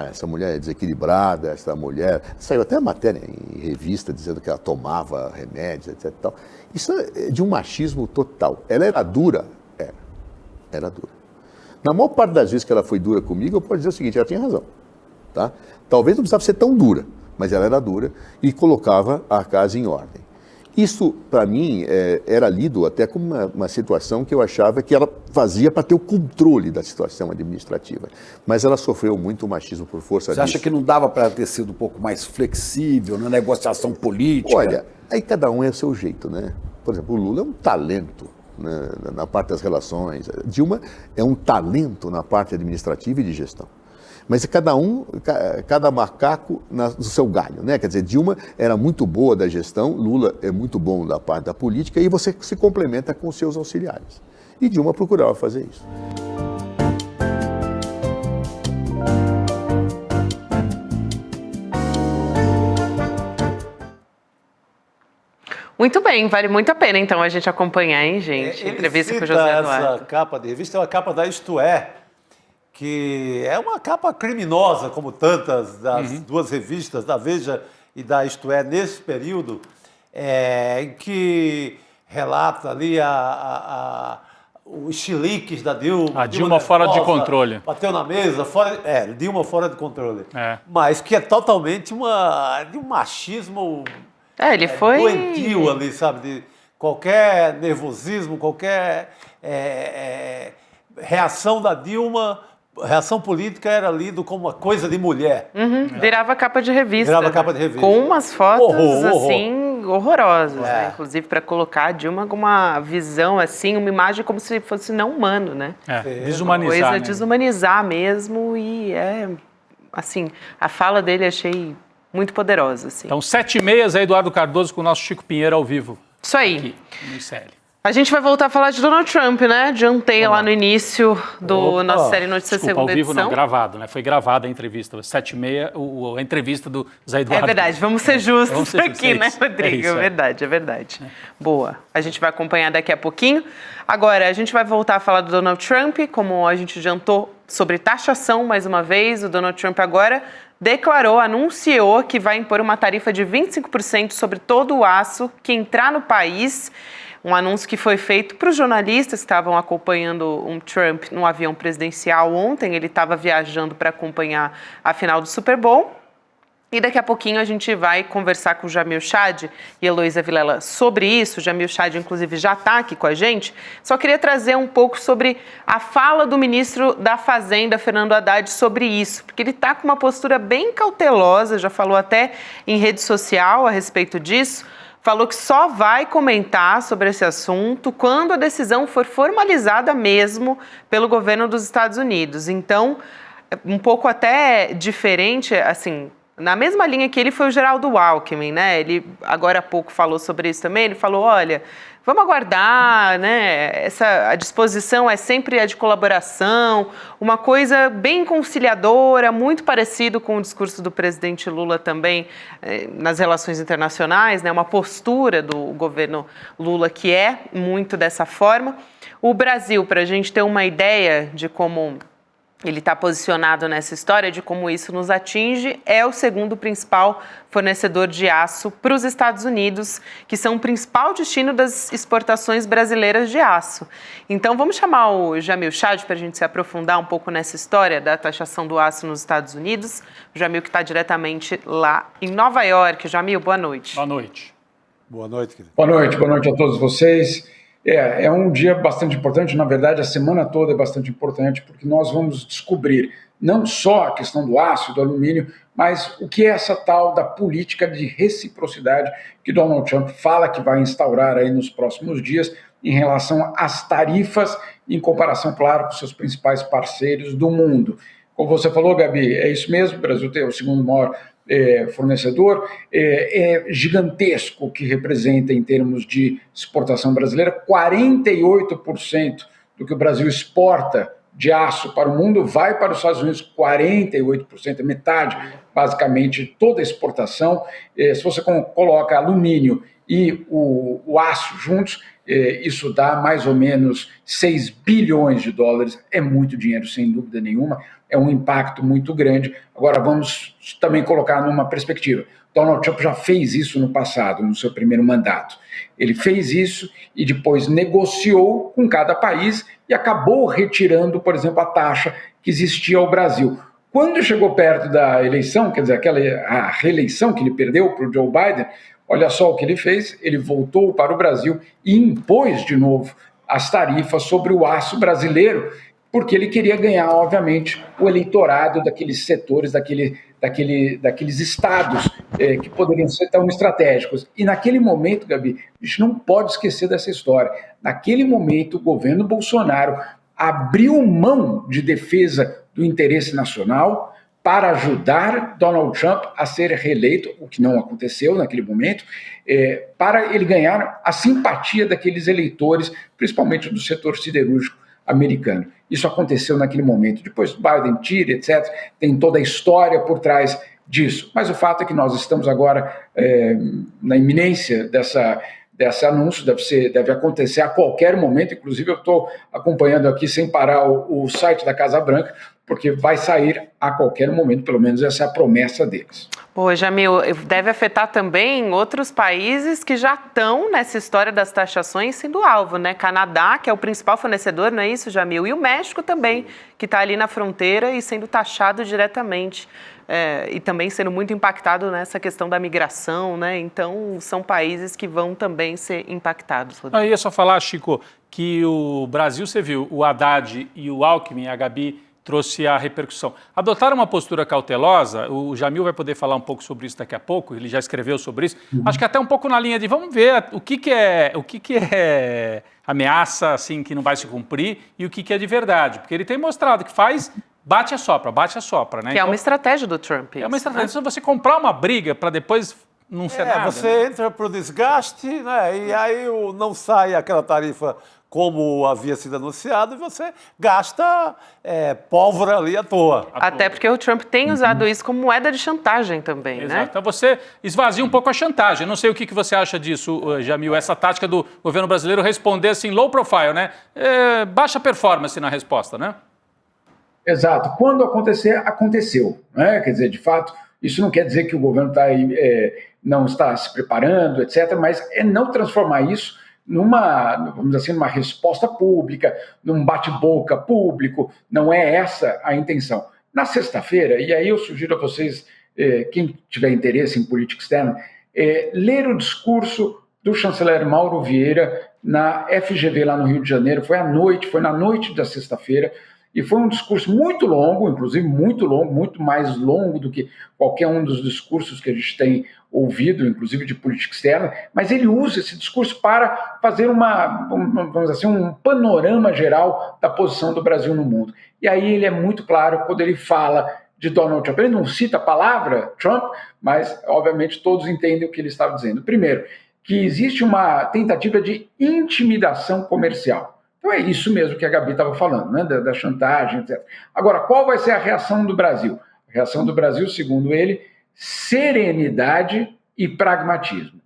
essa mulher é desequilibrada, essa mulher... Saiu até a matéria em revista dizendo que ela tomava remédios, etc. Tal. Isso é de um machismo total. Ela era dura? Era dura. Na maior parte das vezes que ela foi dura comigo, eu posso dizer o seguinte, ela tinha razão. Tá? Talvez não precisava ser tão dura, mas ela era dura e colocava a casa em ordem. Isso, para mim, era lido até como uma situação que eu achava que ela fazia para ter o controle da situação administrativa. Mas ela sofreu muito machismo por força disso. Você acha que não dava para ter sido um pouco mais flexível na negociação política? Olha, aí cada um é o seu jeito, né? Por exemplo, o Lula é um talento, né, na parte das relações. Dilma é um talento na parte administrativa e de gestão. Mas cada macaco no seu galho, né? Quer dizer, Dilma era muito boa da gestão, Lula é muito bom da parte da política e você se complementa com os seus auxiliares. E Dilma procurava fazer isso. Muito bem, vale muito a pena então a gente acompanhar, hein, gente? Entrevista com o José Eduardo. Essa capa de revista é uma capa da Isto É, que é uma capa criminosa, como tantas das duas revistas, da Veja e da Isto É, nesse período, em que relata ali os chiliques da Dilma. A Dilma fora de controle. Bateu na mesa, Dilma fora de controle. É. Mas que é totalmente de um machismo Ele foi... doentio ali, sabe? De qualquer nervosismo, qualquer reação da Dilma... Reação política era lido como uma coisa de mulher. Virava capa de revista. Virava capa de revista. Com umas fotos, Horror. assim, horrorosas, né? Inclusive para colocar a Dilma com uma visão, assim, uma imagem como se fosse não humano, né? Desumanizar. Coisa desumanizar mesmo e assim, a fala dele achei muito poderosa. Assim. Então, 7h30, Zé Eduardo Cardoso com o nosso Chico Pinheiro ao vivo. Isso aí. Aqui no ICL. A gente vai voltar a falar de Donald Trump, né? Adiantei lá no início do nossa série Notícias Segunda Edição. Ao vivo não, gravado, né? Foi gravada a entrevista, 7h30, a entrevista do Zé Eduardo. É verdade, vamos ser justos aqui, né, Rodrigo? É verdade, é verdade. Boa, a gente vai acompanhar daqui a pouquinho. Agora, a gente vai voltar a falar do Donald Trump, como a gente adiantou sobre taxação mais uma vez. O Donald Trump agora anunciou que vai impor uma tarifa de 25% sobre todo o aço que entrar no país. Um anúncio que foi feito para os jornalistas que estavam acompanhando um Trump no avião presidencial ontem. Ele estava viajando para acompanhar a final do Super Bowl. E daqui a pouquinho a gente vai conversar com o Jamil Chad e Heloísa Vilela sobre isso. O Jamil Chad, inclusive, já está aqui com a gente. Só queria trazer um pouco sobre a fala do ministro da Fazenda, Fernando Haddad, sobre isso. Porque ele está com uma postura bem cautelosa, já falou até em rede social a respeito disso. Falou que só vai comentar sobre esse assunto quando a decisão for formalizada mesmo pelo governo dos Estados Unidos. Então, um pouco até diferente, assim, na mesma linha que ele foi o Geraldo Alckmin, né? Ele agora há pouco falou sobre isso também. Ele falou, olha, vamos aguardar, né? A disposição é sempre a de colaboração, uma coisa bem conciliadora, muito parecido com o discurso do presidente Lula também nas relações internacionais, né? Uma postura do governo Lula que é muito dessa forma. O Brasil, para a gente ter uma ideia de como ele está posicionado nessa história, de como isso nos atinge, é o segundo principal fornecedor de aço para os Estados Unidos, que são o principal destino das exportações brasileiras de aço. Então, vamos chamar o Jamil Chad para a gente se aprofundar um pouco nessa história da taxação do aço nos Estados Unidos. O Jamil que está diretamente lá em Nova York. Jamil, boa noite. Boa noite. Boa noite, querido. Boa noite a todos vocês. É um dia bastante importante, na verdade a semana toda é bastante importante, porque nós vamos descobrir não só a questão do aço, do alumínio, mas o que é essa tal da política de reciprocidade que Donald Trump fala que vai instaurar aí nos próximos dias em relação às tarifas, em comparação, claro, com seus principais parceiros do mundo. Como você falou, Gabi, é isso mesmo, o Brasil tem o segundo maior fornecedor, é gigantesco o que representa em termos de exportação brasileira. 48% do que o Brasil exporta de aço para o mundo vai para os Estados Unidos, 48%, metade basicamente toda a exportação. Se você coloca alumínio e o aço juntos, isso dá mais ou menos 6 bilhões de dólares, é muito dinheiro sem dúvida nenhuma, é um impacto muito grande. Agora vamos também colocar numa perspectiva. Donald Trump já fez isso no passado, no seu primeiro mandato. Ele fez isso e depois negociou com cada país e acabou retirando, por exemplo, a taxa que existia ao Brasil. Quando chegou perto da eleição, quer dizer, a reeleição que ele perdeu para o Joe Biden, olha só o que ele fez, ele voltou para o Brasil e impôs de novo as tarifas sobre o aço brasileiro, porque ele queria ganhar, obviamente, o eleitorado daqueles setores, daqueles estados que poderiam ser tão estratégicos. E naquele momento, Gabi, a gente não pode esquecer dessa história. Naquele momento, o governo Bolsonaro abriu mão de defesa do interesse nacional para ajudar Donald Trump a ser reeleito, o que não aconteceu naquele momento, para ele ganhar a simpatia daqueles eleitores, principalmente do setor siderúrgico americano. Isso aconteceu naquele momento. Depois Biden tira, etc. Tem toda a história por trás disso. Mas o fato é que nós estamos agora na iminência desse anúncio, deve acontecer a qualquer momento. Inclusive, eu estou acompanhando aqui sem parar o site da Casa Branca, porque vai sair a qualquer momento, pelo menos essa é a promessa deles. Pô, Jamil, deve afetar também outros países que já estão nessa história das taxações sendo alvo, né? Canadá, que é o principal fornecedor, não é isso, Jamil? E o México também, que está ali na fronteira e sendo taxado diretamente. E também sendo muito impactado nessa questão da migração, né? Então, são países que vão também ser impactados. Eu ia só falar, Chico, que o Brasil, você viu, o Haddad e o Alckmin, a Gabi trouxe a repercussão. Adotaram uma postura cautelosa, o Jamil vai poder falar um pouco sobre isso daqui a pouco, ele já escreveu sobre isso, acho que até um pouco na linha de vamos ver o que é ameaça assim, que não vai se cumprir e o que é de verdade, porque ele tem mostrado que faz bate e assopra, né? Que é uma estratégia do Trump. É uma estratégia. Se você comprar uma briga para depois não ser nada. Você entra para o desgaste, né? E aí não sai aquela tarifa como havia sido anunciado, e você gasta pólvora ali à toa. Até porque o Trump tem usado isso como moeda de chantagem também, Exato. né? Então você esvazia um pouco a chantagem. Não sei o que você acha disso, Jamil, essa tática do governo brasileiro responder assim, low profile, né? Baixa performance na resposta, né? Exato. Quando acontecer, aconteceu, né? Quer dizer, de fato, isso não quer dizer que o governo não está se preparando, etc., mas é não transformar isso vamos dizer assim, numa resposta pública, num bate-boca público. Não é essa a intenção. Na sexta-feira, e aí eu sugiro a vocês, quem tiver interesse em política externa, ler o discurso do chanceler Mauro Vieira na FGV lá no Rio de Janeiro. Foi na noite da sexta-feira, e foi um discurso muito longo, inclusive muito longo, muito mais longo do que qualquer um dos discursos que a gente tem ouvido, inclusive de política externa, mas ele usa esse discurso para fazer vamos dizer assim, um panorama geral da posição do Brasil no mundo. E aí ele é muito claro quando ele fala de Donald Trump. Ele não cita a palavra Trump, mas obviamente todos entendem o que ele estava dizendo. Primeiro, que existe uma tentativa de intimidação comercial. Então é isso mesmo que a Gabi estava falando, né? Da chantagem, etc. Agora, qual vai ser a reação do Brasil? A reação do Brasil, segundo ele, serenidade e pragmatismo.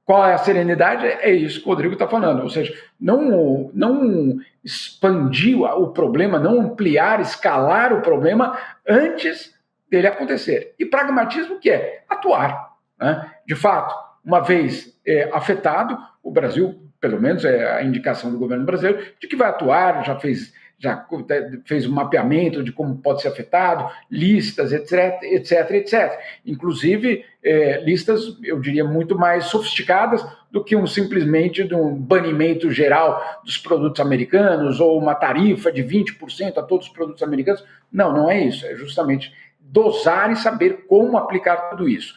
Qual é a serenidade? É isso que o Rodrigo está falando, ou seja, não expandir o problema, não ampliar, escalar o problema antes dele acontecer. E pragmatismo que é atuar, né? De fato, uma vez afetado, o Brasil, pelo menos é a indicação do governo brasileiro, de que vai atuar, já fez um mapeamento de como pode ser afetado, listas, etc, etc, etc. Inclusive, listas, eu diria, muito mais sofisticadas do que simplesmente de um banimento geral dos produtos americanos ou uma tarifa de 20% a todos os produtos americanos. Não é isso. É justamente dosar e saber como aplicar tudo isso.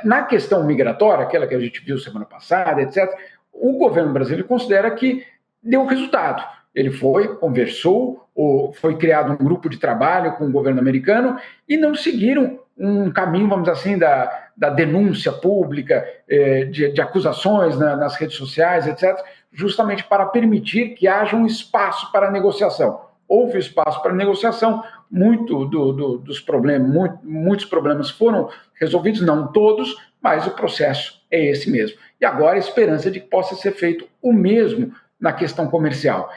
Na questão migratória, aquela que a gente viu semana passada, etc., o governo brasileiro considera que deu resultado. Ele conversou, foi criado um grupo de trabalho com o governo americano e não seguiram um caminho, vamos dizer assim, da denúncia pública, de acusações nas redes sociais, etc., justamente para permitir que haja um espaço para negociação. Houve espaço para negociação, muitos problemas foram resolvidos, não todos, mas o processo é esse mesmo. E agora a esperança de que possa ser feito o mesmo na questão comercial.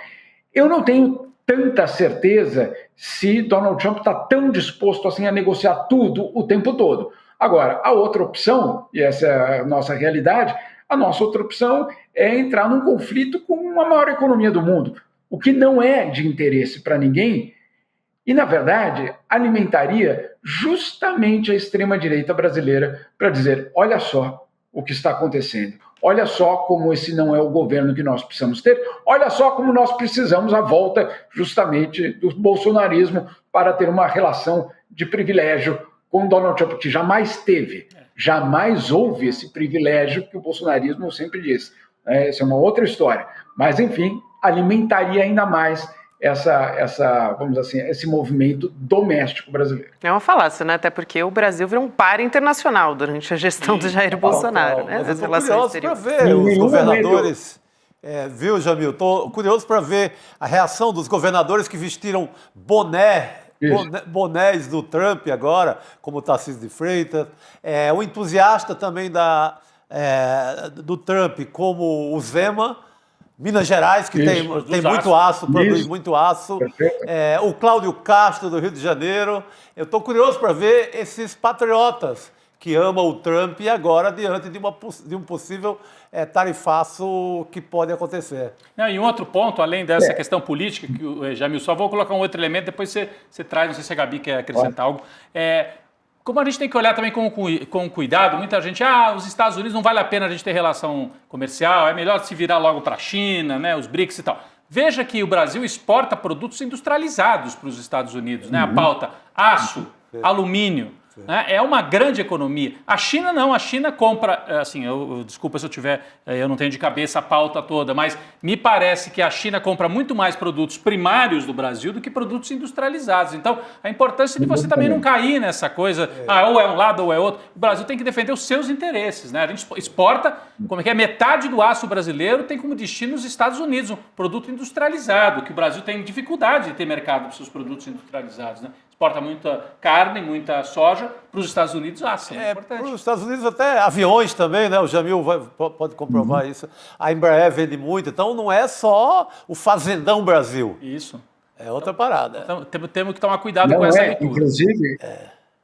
Eu não tenho tanta certeza se Donald Trump está tão disposto assim a negociar tudo o tempo todo. Agora, a outra opção, e essa é a nossa realidade, a nossa outra opção é entrar num conflito com a maior economia do mundo, o que não é de interesse para ninguém e, na verdade, alimentaria justamente a extrema-direita brasileira para dizer, olha só o que está acontecendo. Olha só como esse não é o governo que nós precisamos ter. Olha só como nós precisamos a volta justamente do bolsonarismo para ter uma relação de privilégio com Donald Trump, que jamais teve. Jamais houve esse privilégio que o bolsonarismo sempre disse. Essa é uma outra história. Mas, enfim, alimentaria ainda mais vamos dizer assim, esse movimento doméstico brasileiro. É uma falácia, né? Até porque o Brasil virou um par internacional durante a gestão do Jair Bolsonaro, né? Mas eu estou curioso para ver os governadores, viu, Jamil? Estou curioso para ver a reação dos governadores que vestiram bonés do Trump agora, como o Tarcísio de Freitas, o entusiasta também do Trump, como o Zema, Minas Gerais, que tem muito aço, produz muito aço. O Cláudio Castro, do Rio de Janeiro. Eu estou curioso para ver esses patriotas que amam o Trump e agora diante de um possível tarifaço que pode acontecer. E um outro ponto, além dessa questão política, que o Jamil, só vou colocar um outro elemento, depois você traz, não sei se a Gabi quer acrescentar algo. Como a gente tem que olhar também com cuidado, muita gente, os Estados Unidos não vale a pena a gente ter relação comercial, é melhor se virar logo para a China, né, os BRICS e tal. Veja que o Brasil exporta produtos industrializados para os Estados Unidos, né? A pauta, aço, alumínio. Né? É uma grande economia. A China não, a China compra, assim, desculpa se eu não tenho de cabeça a pauta toda, mas me parece que a China compra muito mais produtos primários do Brasil do que produtos industrializados. Então, a importância de você também não cair nessa coisa, ou é um lado ou é outro. O Brasil tem que defender os seus interesses, né? A gente exporta, como é que é, metade do aço brasileiro tem como destino os Estados Unidos, um produto industrializado, que o Brasil tem dificuldade de ter mercado para os seus produtos industrializados, né? Exporta muita carne, muita soja, para os Estados Unidos, aço. É importante. Para os Estados Unidos até aviões também, né? O Jamil pode comprovar isso. A Embraer vende muito, então não é só o Fazendão Brasil. Isso. É outra parada. Então, temos que tomar cuidado com essa leitura.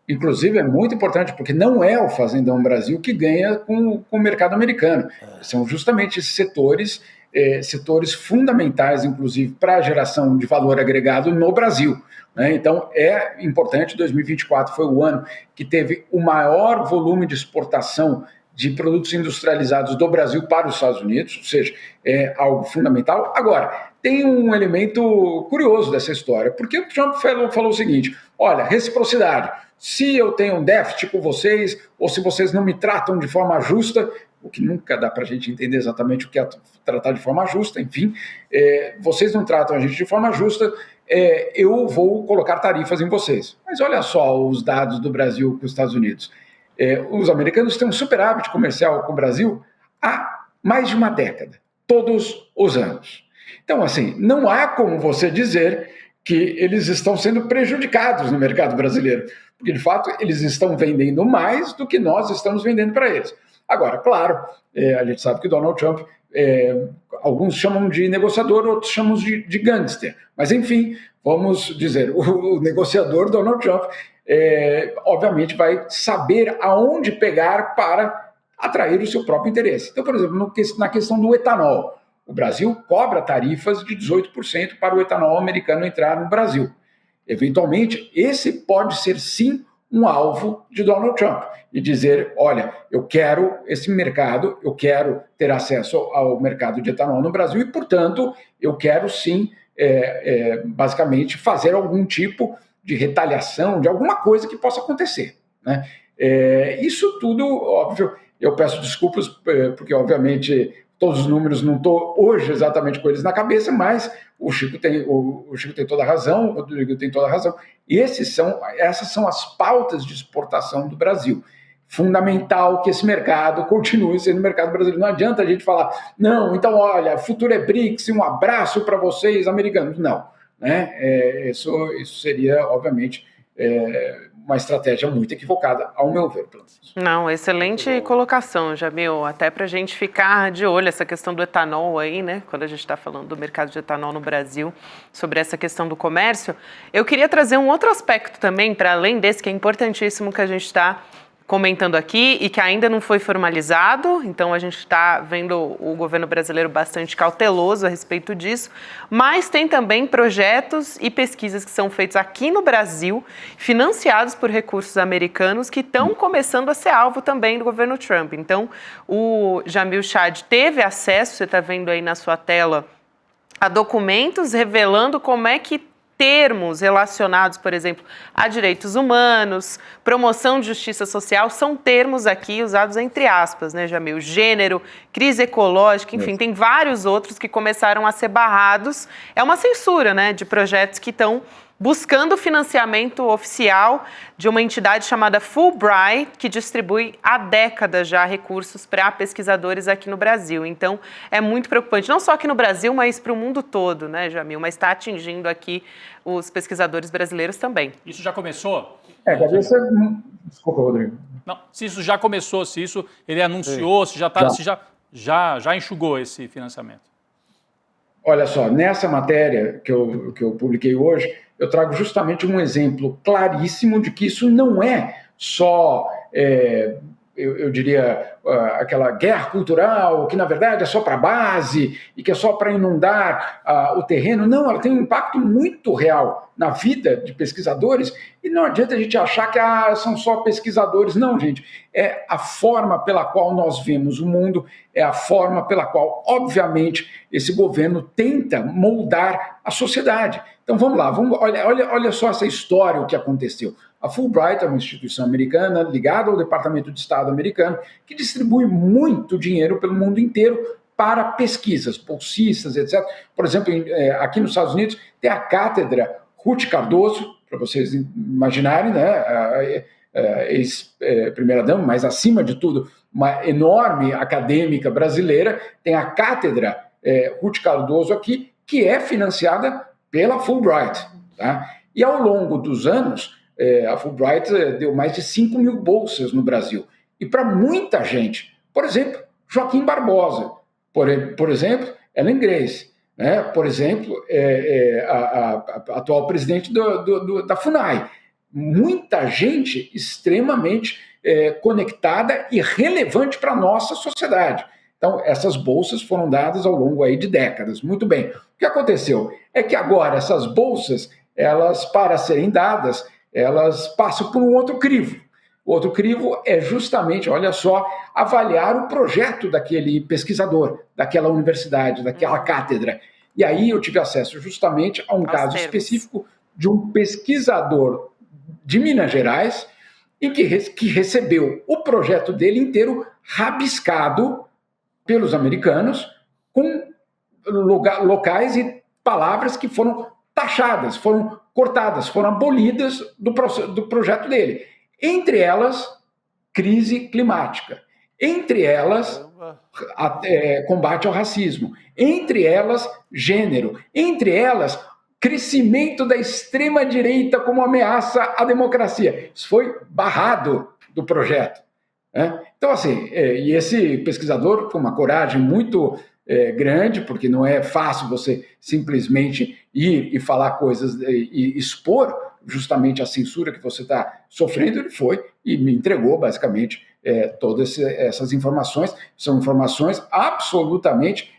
Inclusive, é muito importante, porque não é o Fazendão Brasil que ganha com o mercado americano. São justamente esses setores fundamentais, inclusive, para a geração de valor agregado no Brasil. Né? Então, é importante, 2024 foi o ano que teve o maior volume de exportação de produtos industrializados do Brasil para os Estados Unidos, ou seja, é algo fundamental. Agora, tem um elemento curioso dessa história, porque o Trump falou o seguinte, olha, reciprocidade, se eu tenho um déficit com vocês, ou se vocês não me tratam de forma justa, o que nunca dá para a gente entender exatamente o que é tratar de forma justa, enfim, vocês não tratam a gente de forma justa, eu vou colocar tarifas em vocês. Mas olha só os dados do Brasil com os Estados Unidos. Os americanos têm um superávit comercial com o Brasil há mais de uma década, todos os anos. Então, assim, não há como você dizer que eles estão sendo prejudicados no mercado brasileiro, porque, de fato, eles estão vendendo mais do que nós estamos vendendo para eles. Agora, claro, a gente sabe que Donald Trump, alguns chamam de negociador, outros chamam de gangster. Mas, enfim, vamos dizer, o negociador Donald Trump, obviamente, vai saber aonde pegar para atrair o seu próprio interesse. Então, por exemplo, na questão do etanol, o Brasil cobra tarifas de 18% para o etanol americano entrar no Brasil. Eventualmente, esse pode ser, sim, um alvo de Donald Trump e dizer, olha, eu quero esse mercado, eu quero ter acesso ao mercado de etanol no Brasil e, portanto, eu quero, sim, basicamente, fazer algum tipo de retaliação, de alguma coisa que possa acontecer. Né? Isso tudo, óbvio, eu peço desculpas, porque, obviamente, todos os números não estou hoje exatamente com eles na cabeça, mas o Chico tem toda a razão, o Rodrigo tem toda a razão. Essas são as pautas de exportação do Brasil. Fundamental que esse mercado continue sendo mercado brasileiro. Não adianta a gente falar, não, então, olha, futuro é BRICS, um abraço para vocês, americanos. Não. Né? Isso seria, obviamente, uma estratégia muito equivocada, ao meu ver. Não, excelente colocação, Jamil, até para a gente ficar de olho essa questão do etanol aí, né, quando a gente está falando do mercado de etanol no Brasil, sobre essa questão do comércio. Eu queria trazer um outro aspecto também, para além desse, que é importantíssimo que a gente está comentando aqui e que ainda não foi formalizado, então a gente está vendo o governo brasileiro bastante cauteloso a respeito disso, mas tem também projetos e pesquisas que são feitos aqui no Brasil, financiados por recursos americanos, que estão começando a ser alvo também do governo Trump. Então, o Jamil Chad teve acesso, você está vendo aí na sua tela, a documentos revelando como é que termos relacionados, por exemplo, a direitos humanos, promoção de justiça social, são termos aqui usados entre aspas, né, Jamil? Gênero, crise ecológica, enfim, tem vários outros que começaram a ser barrados. É uma censura, né, de projetos que estão buscando financiamento oficial de uma entidade chamada Fulbright, que distribui há décadas já recursos para pesquisadores aqui no Brasil. Então, é muito preocupante, não só aqui no Brasil, mas para o mundo todo, né, Jamil? Mas está atingindo aqui os pesquisadores brasileiros também. Isso já começou? Desculpa, Rodrigo. Não, se isso já começou, se isso ele anunciou, se já enxugou esse financiamento. Olha só, nessa matéria que eu publiquei hoje, eu trago justamente um exemplo claríssimo de que isso não é só, eu diria, aquela guerra cultural, que na verdade é só para a base e que é só para inundar o terreno. Não, ela tem um impacto muito real na vida de pesquisadores e não adianta a gente achar que são só pesquisadores. Não, gente, é a forma pela qual nós vemos o mundo, é a forma pela qual, obviamente, esse governo tenta moldar a sociedade. Então vamos lá, olha só essa história, o que aconteceu. A Fulbright é uma instituição americana ligada ao Departamento de Estado americano que distribui muito dinheiro pelo mundo inteiro para pesquisas, bolsistas, etc. Por exemplo, aqui nos Estados Unidos tem a cátedra Ruth Cardoso, para vocês imaginarem, né? Ex-primeira-dama, mas acima de tudo, uma enorme acadêmica brasileira, tem a cátedra Ruth Cardoso aqui, que é financiada pela Fulbright. Tá? E ao longo dos anos, a Fulbright deu mais de 5 mil bolsas no Brasil. E para muita gente, por exemplo, Joaquim Barbosa, por exemplo, Ellen Grace, né? Por exemplo, a atual presidente da FUNAI. Muita gente extremamente conectada e relevante para a nossa sociedade. Então, essas bolsas foram dadas ao longo aí de décadas. Muito bem. O que aconteceu é que agora essas bolsas, elas, para serem dadas, elas passam por um outro crivo. O outro crivo é justamente, olha só, avaliar o projeto daquele pesquisador, daquela universidade, daquela cátedra. E aí eu tive acesso justamente a um caso específico de um pesquisador de Minas Gerais, em que recebeu o projeto dele inteiro rabiscado pelos americanos, com locais e palavras que foram taxadas, foram cortadas, foram abolidas do projeto dele. Entre elas, crise climática. Entre elas, combate ao racismo. Entre elas, gênero. Entre elas, crescimento da extrema-direita como ameaça à democracia. Isso foi barrado do projeto. Né? Então, assim, e esse pesquisador, com uma coragem muito grande, porque não é fácil você simplesmente ir e falar coisas e expor justamente a censura que você está sofrendo, ele foi e me entregou, basicamente, todas essas informações. São informações absolutamente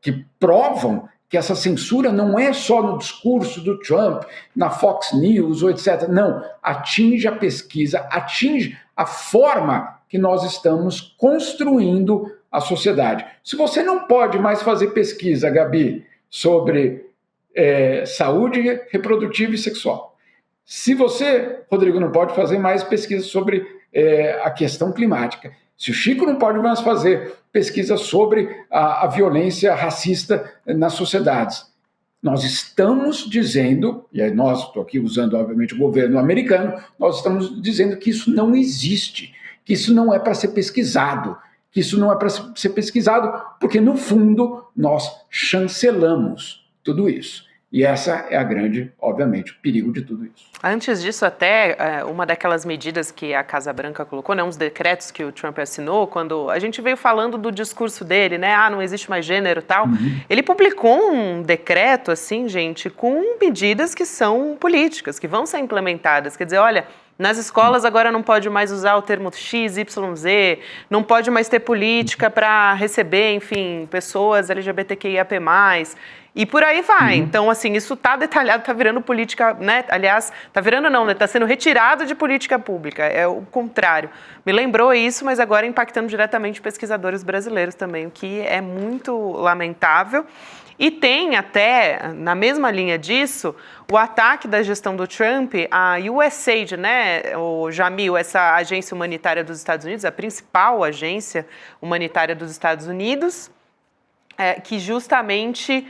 que provam que essa censura não é só no discurso do Trump, na Fox News, ou etc. Não, atinge a pesquisa, atinge a forma que nós estamos construindo a sociedade. Se você não pode mais fazer pesquisa, Gabi, sobre saúde reprodutiva e sexual, se você, Rodrigo, não pode fazer mais pesquisa sobre a questão climática, se o Chico não pode mais fazer pesquisa sobre a violência racista nas sociedades, nós estamos dizendo, e nós, estou aqui usando, obviamente, o governo americano, nós estamos dizendo que isso não existe, que isso não é para ser pesquisado, que isso não é para ser pesquisado, porque, no fundo, nós chancelamos tudo isso. E essa é a grande, obviamente, o perigo de tudo isso. Antes disso, até uma daquelas medidas que a Casa Branca colocou, né, uns decretos que o Trump assinou, quando a gente veio falando do discurso dele, né, não existe mais gênero e tal, ele publicou um decreto, assim, gente, com medidas que são políticas, que vão ser implementadas. Quer dizer, olha, nas escolas agora não pode mais usar o termo X, Y, Z, não pode mais ter política para receber, enfim, pessoas LGBTQIAP+, e por aí vai. Então, assim, isso está detalhado, está virando política, né? Aliás, está virando não, né? Está sendo retirado de política pública, é o contrário. Me lembrou isso, mas agora impactando diretamente pesquisadores brasileiros também, o que é muito lamentável. E tem até, na mesma linha disso, o ataque da gestão do Trump à USAID, né, o Jamil, essa agência humanitária dos Estados Unidos, a principal agência humanitária dos Estados Unidos, que justamente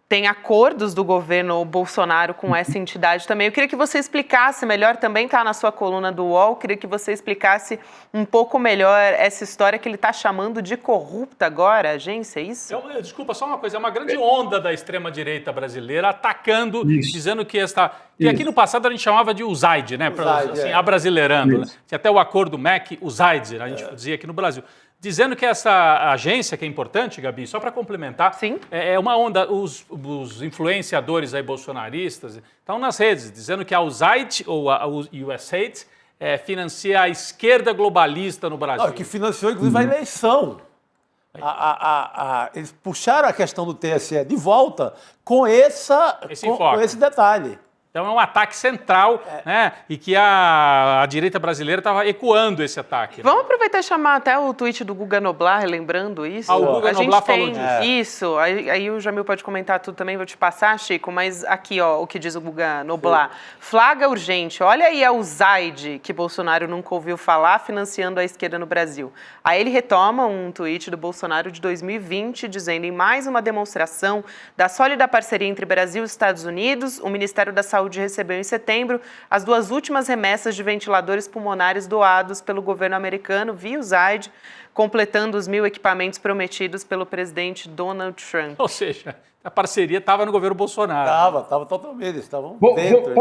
tem acordos do governo Bolsonaro com essa entidade também. Eu queria que você explicasse melhor, também está na sua coluna do UOL, queria que você explicasse um pouco melhor essa história que ele está chamando de corrupta agora, a agência, é isso? Desculpa, só uma coisa, é uma grande onda da extrema-direita brasileira atacando, dizendo que que aqui no passado a gente chamava de USAID, né? Assim, abrasileirando, né? Tinha até o acordo MEC-USAID, a gente dizia aqui no Brasil. Dizendo que essa agência, que é importante, Gabi, só para complementar, sim, é uma onda, os influenciadores aí bolsonaristas estão nas redes, dizendo que a USAID, ou a USAID, financia a esquerda globalista no Brasil. Não, que financiou, inclusive, a eleição. Eles puxaram a questão do TSE de volta com esse detalhe. Então é um ataque central, né? E que a direita brasileira estava ecoando esse ataque. Né? Vamos aproveitar e chamar até o tweet do Guga Noblar, lembrando isso. O Guga Noblar falou disso. Isso, aí o Jamil pode comentar tudo também, vou te passar, Chico, mas aqui, ó, o que diz o Guga Noblar. Flaga urgente, olha aí a USAID, que Bolsonaro nunca ouviu falar, financiando a esquerda no Brasil. Aí ele retoma um tweet do Bolsonaro de 2020, dizendo, em mais uma demonstração da sólida parceria entre Brasil e Estados Unidos, o Ministério da Saúde recebeu em setembro as 2 últimas remessas de ventiladores pulmonares doados pelo governo americano via USAID, completando os 1.000 equipamentos prometidos pelo presidente Donald Trump. Ou seja, a parceria estava no governo Bolsonaro. Estava totalmente, estavam dentro.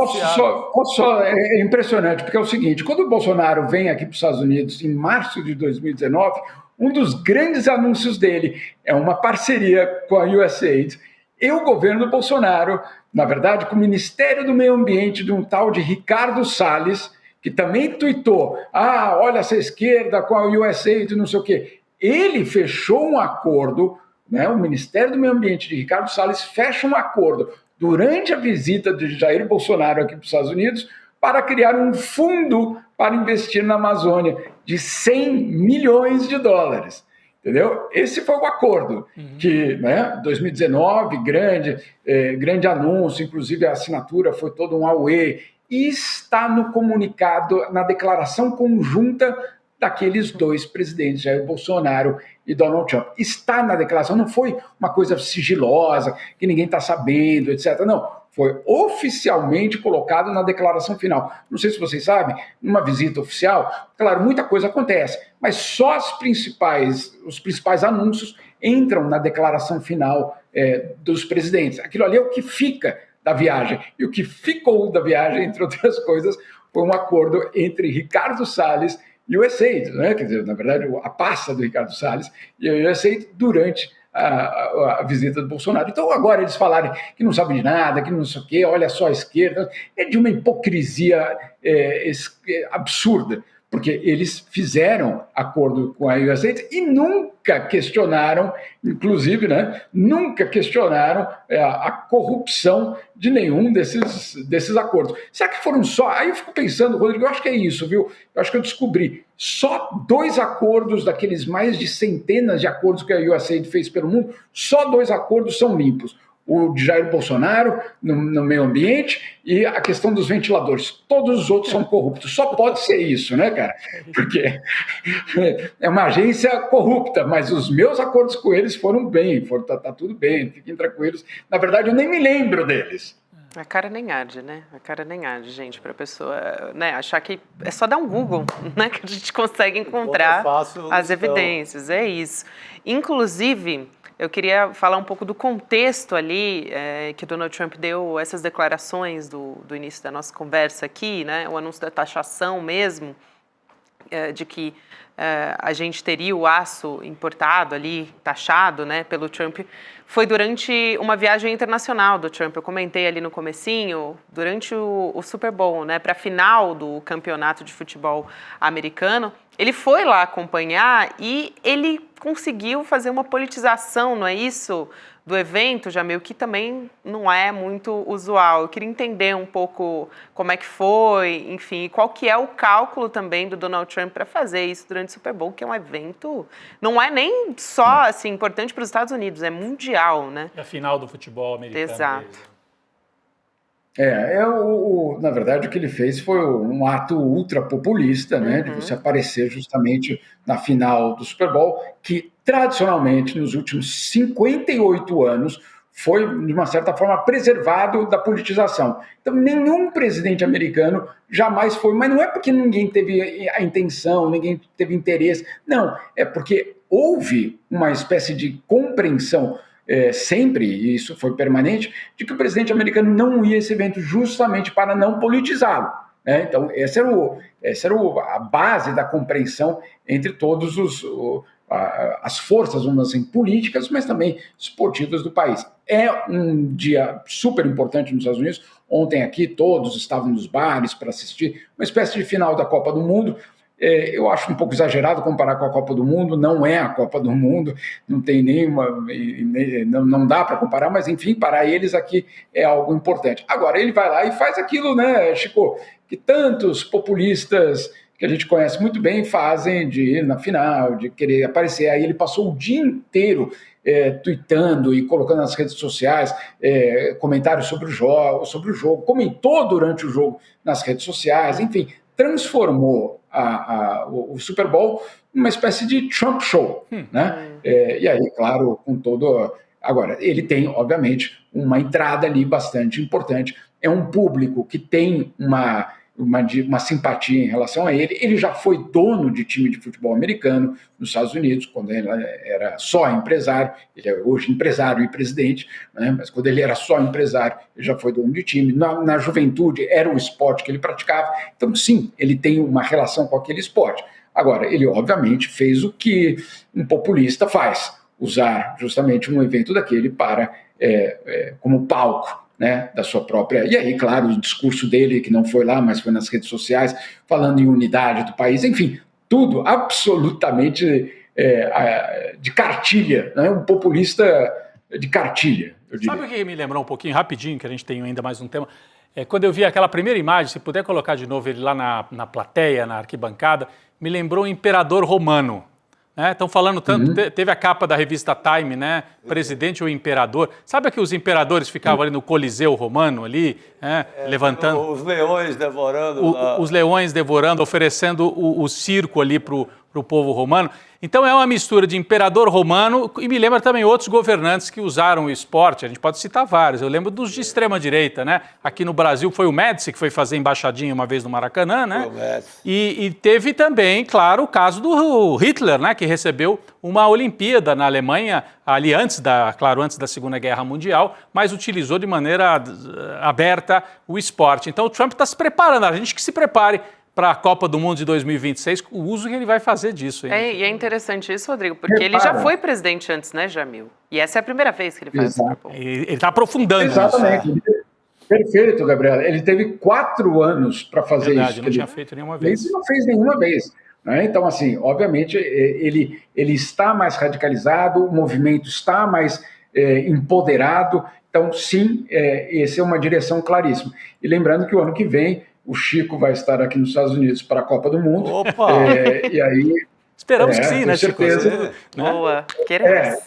É impressionante, porque é o seguinte, quando o Bolsonaro vem aqui para os Estados Unidos em março de 2019, um dos grandes anúncios dele é uma parceria com a USAID e o governo do Bolsonaro, na verdade, com o Ministério do Meio Ambiente de um tal de Ricardo Salles, que também tuitou, olha essa esquerda com a USAID, não sei o quê. Ele fechou um acordo, né, o Ministério do Meio Ambiente de Ricardo Salles fecha um acordo durante a visita de Jair Bolsonaro aqui para os Estados Unidos para criar um fundo para investir na Amazônia de 100 milhões de dólares. Entendeu? Esse foi o acordo que, né, 2019, grande anúncio, inclusive a assinatura foi todo um auê, e está no comunicado, na declaração conjunta daqueles 2 presidentes, Jair Bolsonaro e Donald Trump. Está na declaração, não foi uma coisa sigilosa, que ninguém está sabendo, etc. Não, foi oficialmente colocado na declaração final. Não sei se vocês sabem, numa visita oficial, claro, muita coisa acontece, mas só os principais anúncios entram na declaração final dos presidentes. Aquilo ali é o que fica da viagem. E o que ficou da viagem, entre outras coisas, foi um acordo entre Ricardo Salles e o USAID, né? Quer dizer, na verdade, a pasta do Ricardo Salles e o USAID durante a visita do Bolsonaro. Então, agora eles falarem que não sabem de nada, que não sei o quê, olha só a esquerda, é de uma hipocrisia absurda, porque eles fizeram acordo com a USAID e nunca questionaram, inclusive, né, nunca questionaram a corrupção de nenhum desses acordos. Será que foram só... Aí eu fico pensando, Rodrigo, eu acho que é isso, viu? Eu acho que eu descobri. Só 2 acordos daqueles mais de centenas de acordos que a USAID fez pelo mundo, só 2 acordos são limpos. O de Jair Bolsonaro no meio ambiente e a questão dos ventiladores. Todos os outros são corruptos. Só pode ser isso, né, cara? Porque é uma agência corrupta, mas os meus acordos com eles foram bem, tá tudo bem, fiquem tranquilos. Na verdade, eu nem me lembro deles. A cara nem arde, né? A cara nem arde, gente, para a pessoa, né, achar que é só dar um Google, né, que a gente consegue encontrar as evidências. É isso. Inclusive, eu queria falar um pouco do contexto ali que Donald Trump deu essas declarações do início da nossa conversa aqui, né, o anúncio da taxação mesmo, de que a gente teria o aço importado ali, taxado, né, pelo Trump, foi durante uma viagem internacional do Trump. Eu comentei ali no comecinho, durante o Super Bowl, né, para a final do campeonato de futebol americano. Ele foi lá acompanhar e ele conseguiu fazer uma politização, não é isso, do evento, Jamil, que também não é muito usual. Eu queria entender um pouco como é que foi, enfim, qual que é o cálculo também do Donald Trump para fazer isso durante o Super Bowl, que é um evento, não é nem só assim, importante para os Estados Unidos, é mundial, né? É a final do futebol americano. Exato. Na verdade, o que ele fez foi um ato ultra populista, né, de você aparecer justamente na final do Super Bowl, que tradicionalmente, nos últimos 58 anos, foi, de uma certa forma, preservado da politização. Então, nenhum presidente americano jamais foi, mas não é porque ninguém teve a intenção, ninguém teve interesse, não, é porque houve uma espécie de compreensão sempre, e isso foi permanente, de que o presidente americano não ia a esse evento justamente para não politizá-lo. Né? Então, essa era a base da compreensão entre todos as forças, vamos dizer assim, políticas, mas também esportivas do país. É um dia super importante nos Estados Unidos. Ontem aqui todos estavam nos bares para assistir uma espécie de final da Copa do Mundo. Eu acho um pouco exagerado comparar com a Copa do Mundo, não é a Copa do Mundo, não tem não dá para comparar, mas enfim, para eles aqui é algo importante. Agora, ele vai lá e faz aquilo, né, Chico, que tantos populistas que a gente conhece muito bem fazem, de ir na final, de querer aparecer. Aí ele passou o dia inteiro tweetando e colocando nas redes sociais comentários sobre o jogo, comentou durante o jogo nas redes sociais, enfim, transformou o Super Bowl numa espécie de Trump show, né? E aí, claro, com todo... Agora, ele tem, obviamente, uma entrada ali bastante importante. É um público que tem uma simpatia em relação a ele. Ele já foi dono de time de futebol americano nos Estados Unidos, quando ele era só empresário. Ele é hoje empresário e presidente, né? Mas quando ele era só empresário, ele já foi dono de time. Na juventude, era o esporte que ele praticava. Então, sim, ele tem uma relação com aquele esporte. Agora, ele, obviamente, fez o que um populista faz, usar justamente um evento daquele para como palco, né, da sua própria... E aí, claro, o discurso dele, que não foi lá, mas foi nas redes sociais, falando em unidade do país, enfim, tudo absolutamente de cartilha, né, um populista de cartilha, eu diria. Sabe o que me lembrou um pouquinho, rapidinho, que a gente tem ainda mais um tema? Quando eu vi aquela primeira imagem, se puder colocar de novo ele lá na plateia, na arquibancada, me lembrou o imperador romano. Estão falando tanto, teve a capa da revista Time, né? Presidente ou imperador. Sabe que os imperadores ficavam ali no Coliseu Romano, ali, levantando... Os leões devorando... Os leões devorando, oferecendo o circo ali para o povo romano. Então é uma mistura de imperador romano e me lembra também outros governantes que usaram o esporte. A gente pode citar vários. Eu lembro dos de extrema-direita, né? Aqui no Brasil foi o Médici, que foi fazer embaixadinha uma vez no Maracanã, né? E teve também, claro, o caso do Hitler, né? Que recebeu uma Olimpíada na Alemanha, ali antes da Segunda Guerra Mundial, mas utilizou de maneira aberta o esporte. Então o Trump está se preparando, a gente que se prepare para a Copa do Mundo de 2026, o uso que ele vai fazer disso. Hein? E é interessante isso, Rodrigo, porque ele já foi presidente antes, né, Jamil? E essa é a primeira vez que ele faz isso. Ele está aprofundando isso. Exatamente. Perfeito, Gabriela. Ele teve 4 anos para fazer isso. Ele não tinha feito nenhuma vez. Ele não fez nenhuma vez. Né? Então, assim, obviamente, ele está mais radicalizado, o movimento está mais empoderado. Então, sim, essa é uma direção claríssima. E lembrando que o ano que vem o Chico vai estar aqui nos Estados Unidos para a Copa do Mundo. Opa! E aí... Esperamos que sim, né, Chico? Certeza. Boa, queremos.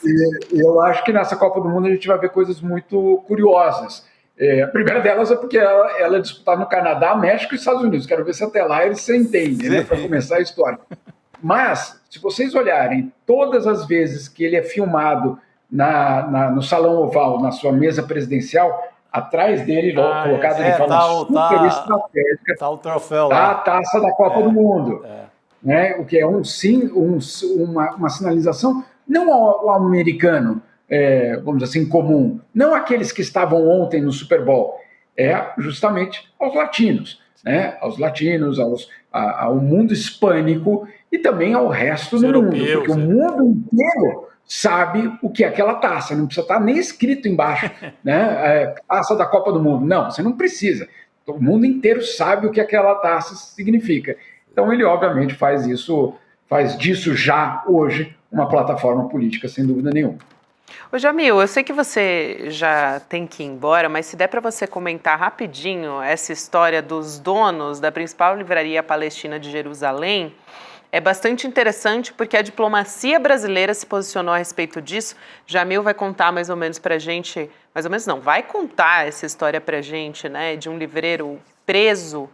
Eu acho que nessa Copa do Mundo a gente vai ver coisas muito curiosas. A primeira delas é porque ela é disputada no Canadá, México e Estados Unidos. Quero ver se até lá eles se entendem, né, para começar a história. Mas, se vocês olharem, todas as vezes que ele é filmado no Salão Oval, na sua mesa presidencial, atrás dele, colocado de forma super estratégica, tá o troféu lá. Tá a taça da Copa do Mundo. Né? O que é uma sinalização, não ao americano, vamos dizer assim, comum, não aqueles que estavam ontem no Super Bowl, justamente aos latinos, né? Aos latinos, ao mundo hispânico e também ao resto do mundo, porque o mundo inteiro sabe o que é aquela taça, não precisa estar nem escrito embaixo, né? Taça da Copa do Mundo. Não, você não precisa. O mundo inteiro sabe o que aquela taça significa. Então ele, obviamente, faz disso já hoje uma plataforma política, sem dúvida nenhuma. Ô Jamil, eu sei que você já tem que ir embora, mas se der para você comentar rapidinho essa história dos donos da principal livraria palestina de Jerusalém, é bastante interessante porque a diplomacia brasileira se posicionou a respeito disso. Jamil vai contar mais ou menos para a gente, mais ou menos não, vai contar essa história para a gente, né, de um livreiro preso,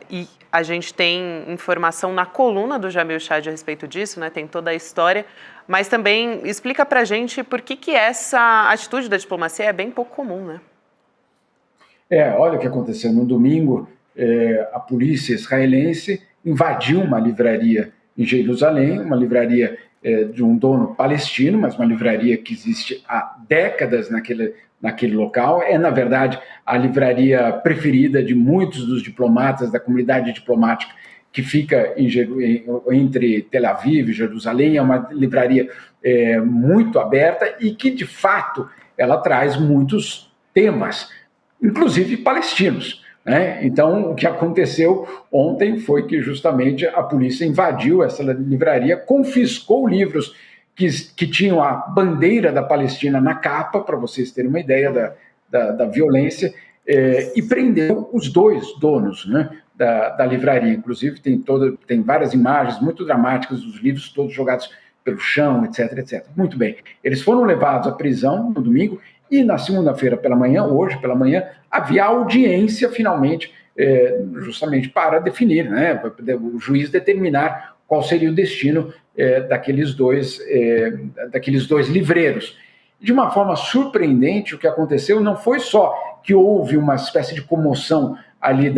e a gente tem informação na coluna do Jamil Chad a respeito disso, né, tem toda a história, mas também explica para a gente por que essa atitude da diplomacia é bem pouco comum, né? Olha o que aconteceu no domingo, a polícia israelense invadiu uma livraria em Jerusalém, uma livraria de um dono palestino, mas uma livraria que existe há décadas naquele local. Na verdade, a livraria preferida de muitos dos diplomatas, da comunidade diplomática que fica entre Tel Aviv e Jerusalém. É uma livraria muito aberta e que, de fato, ela traz muitos temas, inclusive palestinos. né? Então, o que aconteceu ontem foi que justamente a polícia invadiu essa livraria, confiscou livros que tinham a bandeira da Palestina na capa, para vocês terem uma ideia da violência, e prendeu os dois donos, né, da livraria. Inclusive, tem várias imagens muito dramáticas dos livros todos jogados pelo chão, etc, etc. Muito bem. Eles foram levados à prisão no domingo e na segunda-feira pela manhã, hoje pela manhã, havia audiência finalmente, justamente para definir, né, o juiz determinar qual seria o destino daqueles dois livreiros. De uma forma surpreendente, o que aconteceu não foi só que houve uma espécie de comoção ali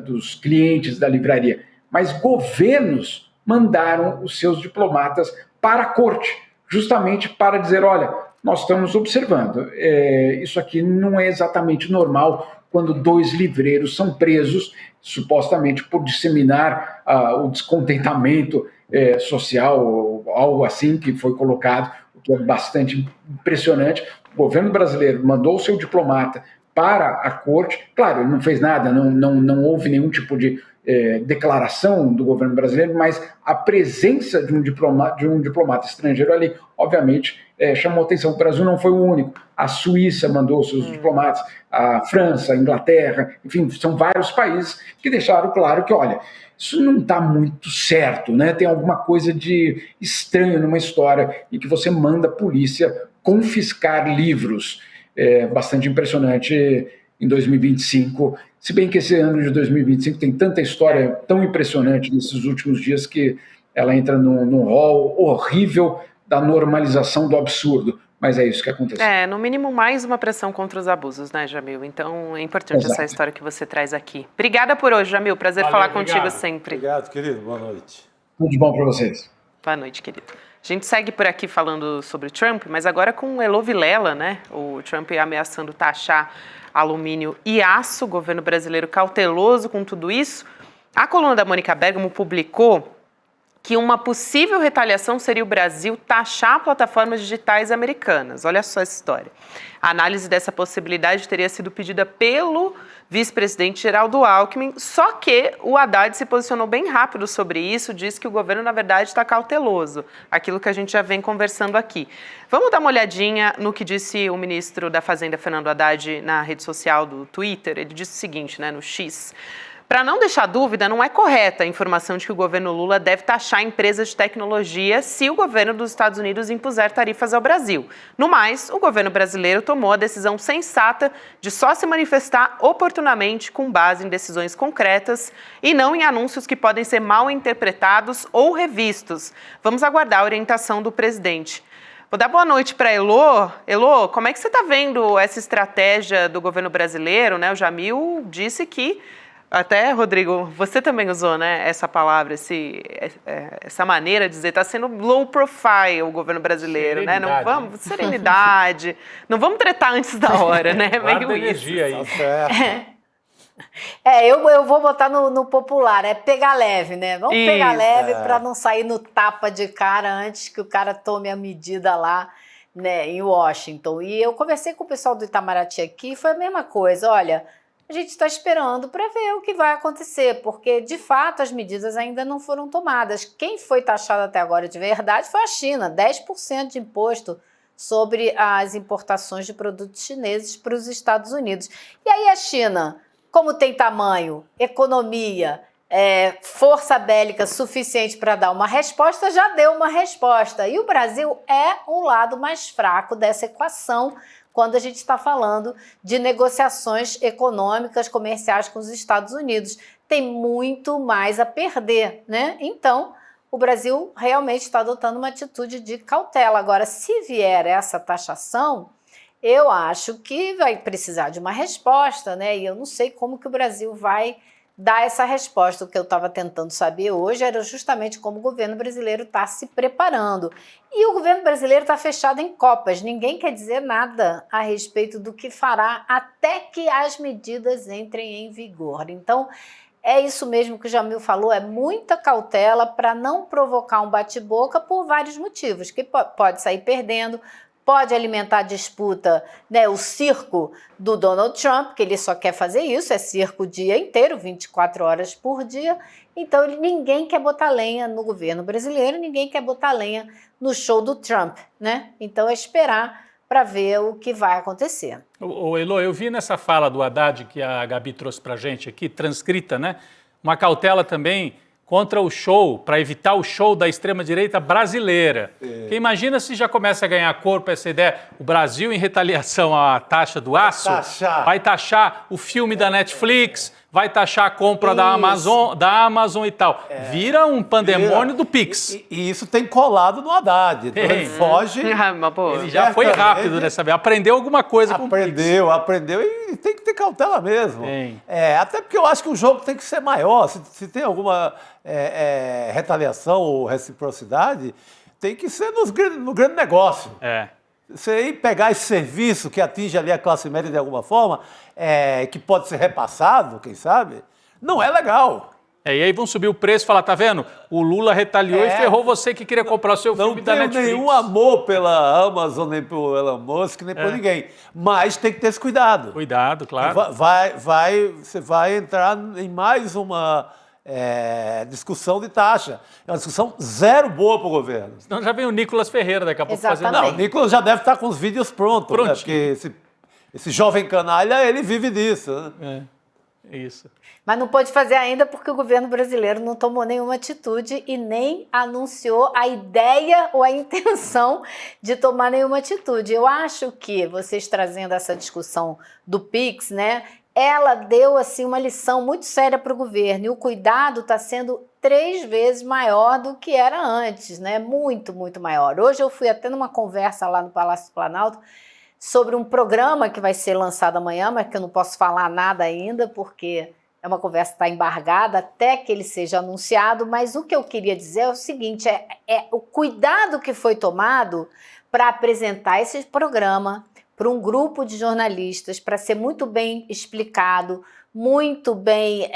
dos clientes da livraria, mas governos mandaram os seus diplomatas para a corte, justamente para dizer, olha, nós estamos observando, isso aqui não é exatamente normal quando dois livreiros são presos, supostamente por disseminar o descontentamento social, algo assim que foi colocado, o que é bastante impressionante. O governo brasileiro mandou o seu diplomata para a corte, claro, ele não fez nada, não houve nenhum tipo de declaração do governo brasileiro, mas a presença de um diplomata estrangeiro ali, obviamente, chamou atenção. O Brasil não foi o único. A Suíça mandou seus diplomatas, a França, a Inglaterra, enfim, são vários países que deixaram claro que, olha, isso não está muito certo, né? Tem alguma coisa de estranho numa história em que você manda a polícia confiscar livros. Bastante impressionante em 2025, se bem que esse ano de 2025 tem tanta história tão impressionante nesses últimos dias que ela entra num rol horrível da normalização do absurdo, mas é isso que aconteceu. No mínimo mais uma pressão contra os abusos, né, Jamil? Então é importante essa história que você traz aqui. Obrigada por hoje, Jamil, prazer falar contigo sempre. Obrigado, querido, boa noite. Tudo de bom para vocês. Boa noite, querido. A gente segue por aqui falando sobre o Trump, mas agora com o Elô Vilela, né? O Trump ameaçando taxar alumínio e aço, o governo brasileiro cauteloso com tudo isso. A coluna da Mônica Bergamo publicou que uma possível retaliação seria o Brasil taxar plataformas digitais americanas. Olha só essa história. A análise dessa possibilidade teria sido pedida pelo vice-presidente Geraldo Alckmin, só que o Haddad se posicionou bem rápido sobre isso, disse que o governo, na verdade, está cauteloso, aquilo que a gente já vem conversando aqui. Vamos dar uma olhadinha no que disse o ministro da Fazenda, Fernando Haddad, na rede social do Twitter. Ele disse o seguinte, né, no X: para não deixar dúvida, não é correta a informação de que o governo Lula deve taxar empresas de tecnologia se o governo dos Estados Unidos impuser tarifas ao Brasil. No mais, o governo brasileiro tomou a decisão sensata de só se manifestar oportunamente com base em decisões concretas e não em anúncios que podem ser mal interpretados ou revistos. Vamos aguardar a orientação do presidente. Vou dar boa noite para Elô. Elô, como é que você está vendo essa estratégia do governo brasileiro, né? O Jamil disse que até, Rodrigo, você também usou, né, essa palavra, essa maneira de dizer, está sendo low profile o governo brasileiro, né? Não vamos, serenidade, não vamos tretar antes da hora, né? Meio energia aí. Eu vou botar no popular, pegar leve, né? Vamos pegar leve para não sair no tapa de cara antes que o cara tome a medida lá, né, em Washington. E eu conversei com o pessoal do Itamaraty aqui, foi a mesma coisa, olha, a gente está esperando para ver o que vai acontecer, porque, de fato, as medidas ainda não foram tomadas. Quem foi taxado até agora de verdade foi a China, 10% de imposto sobre as importações de produtos chineses para os Estados Unidos. E aí a China, como tem tamanho, economia, força bélica suficiente para dar uma resposta, já deu uma resposta. E o Brasil é o lado mais fraco dessa equação, quando a gente está falando de negociações econômicas, comerciais com os Estados Unidos. Tem muito mais a perder, né? Então, o Brasil realmente está adotando uma atitude de cautela. Agora, se vier essa taxação, eu acho que vai precisar de uma resposta, né? E eu não sei como que o Brasil vai dar essa resposta. O que eu estava tentando saber hoje era justamente como o governo brasileiro está se preparando. E o governo brasileiro está fechado em copas. Ninguém quer dizer nada a respeito do que fará até que as medidas entrem em vigor. Então, é isso mesmo que o Jamil falou, é muita cautela para não provocar um bate-boca por vários motivos, que pode sair perdendo, pode alimentar a disputa, né, o circo do Donald Trump, que ele só quer fazer isso, é circo o dia inteiro, 24 horas por dia. Então, ninguém quer botar lenha no governo brasileiro, ninguém quer botar lenha no show do Trump, né? Então, é esperar para ver o que vai acontecer. Elô, eu vi nessa fala do Haddad que a Gabi trouxe para a gente aqui, transcrita, né? Uma cautela também contra o show, para evitar o show da extrema-direita brasileira. Porque imagina se já começa a ganhar corpo essa ideia, o Brasil, em retaliação à taxa do aço, vai taxar o filme da Netflix, vai taxar a compra da Amazon e tal. Vira um pandemônio do Pix. E isso tem colado no Haddad. Então ele foge. Ele já foi rápido dessa vez. Aprendeu alguma coisa com o Pix. Aprendeu e tem que ter cautela mesmo. Até porque eu acho que o jogo tem que ser maior. Se tem alguma retaliação ou reciprocidade, tem que ser no grande negócio. Você ir pegar esse serviço que atinge ali a classe média de alguma forma, que pode ser repassado, quem sabe, não é legal. E aí vão subir o preço e falar, tá vendo? O Lula retaliou e ferrou você que queria comprar o seu filme da Netflix. Não tenho nenhum amor pela Amazon, nem pelo Elon Musk, nem por ninguém. Mas tem que ter esse cuidado. Cuidado, claro. Você vai entrar em mais uma discussão de taxa. É uma discussão zero boa para o governo. Senão já vem o Nicolas Ferreira daqui a pouco fazendo... Não, o Nicolas já deve estar com os vídeos prontos. Né? Porque esse jovem canalha, ele vive disso. Né? Isso. Mas não pode fazer ainda porque o governo brasileiro não tomou nenhuma atitude e nem anunciou a ideia ou a intenção de tomar nenhuma atitude. Eu acho que vocês trazendo essa discussão do Pix, né, ela deu assim uma lição muito séria para o governo e o cuidado está sendo 3 vezes maior do que era antes, né? Muito, muito maior. Hoje eu fui até numa conversa lá no Palácio do Planalto sobre um programa que vai ser lançado amanhã, mas que eu não posso falar nada ainda, porque é uma conversa que está embargada até que ele seja anunciado, mas o que eu queria dizer é o seguinte, é o cuidado que foi tomado para apresentar esse programa para um grupo de jornalistas, para ser muito bem explicado, muito bem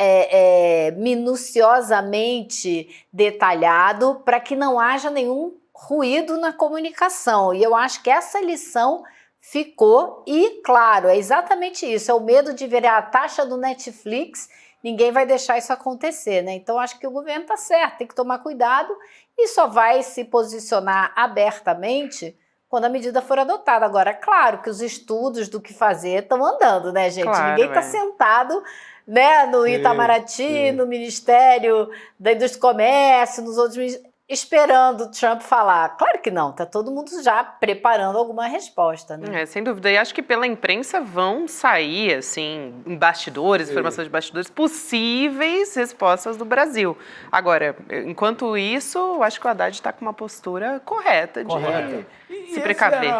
minuciosamente detalhado, para que não haja nenhum ruído na comunicação. E eu acho que essa lição ficou e, claro, é exatamente isso, é o medo de virar a taxa do Netflix, ninguém vai deixar isso acontecer, né? Então, acho que o governo está certo, tem que tomar cuidado e só vai se posicionar abertamente quando a medida for adotada. Agora, claro que os estudos do que fazer estão andando, né, gente? Claro, ninguém está sentado, né, no Itamaraty, no Ministério da Indústria e Comércio, nos outros ministérios, esperando o Trump falar. Claro que não, tá todo mundo já preparando alguma resposta, né? Sem dúvida. E acho que pela imprensa vão sair, assim, em bastidores, informações de bastidores, possíveis respostas do Brasil. Agora, enquanto isso, eu acho que o Haddad está com uma postura correta de se precaver.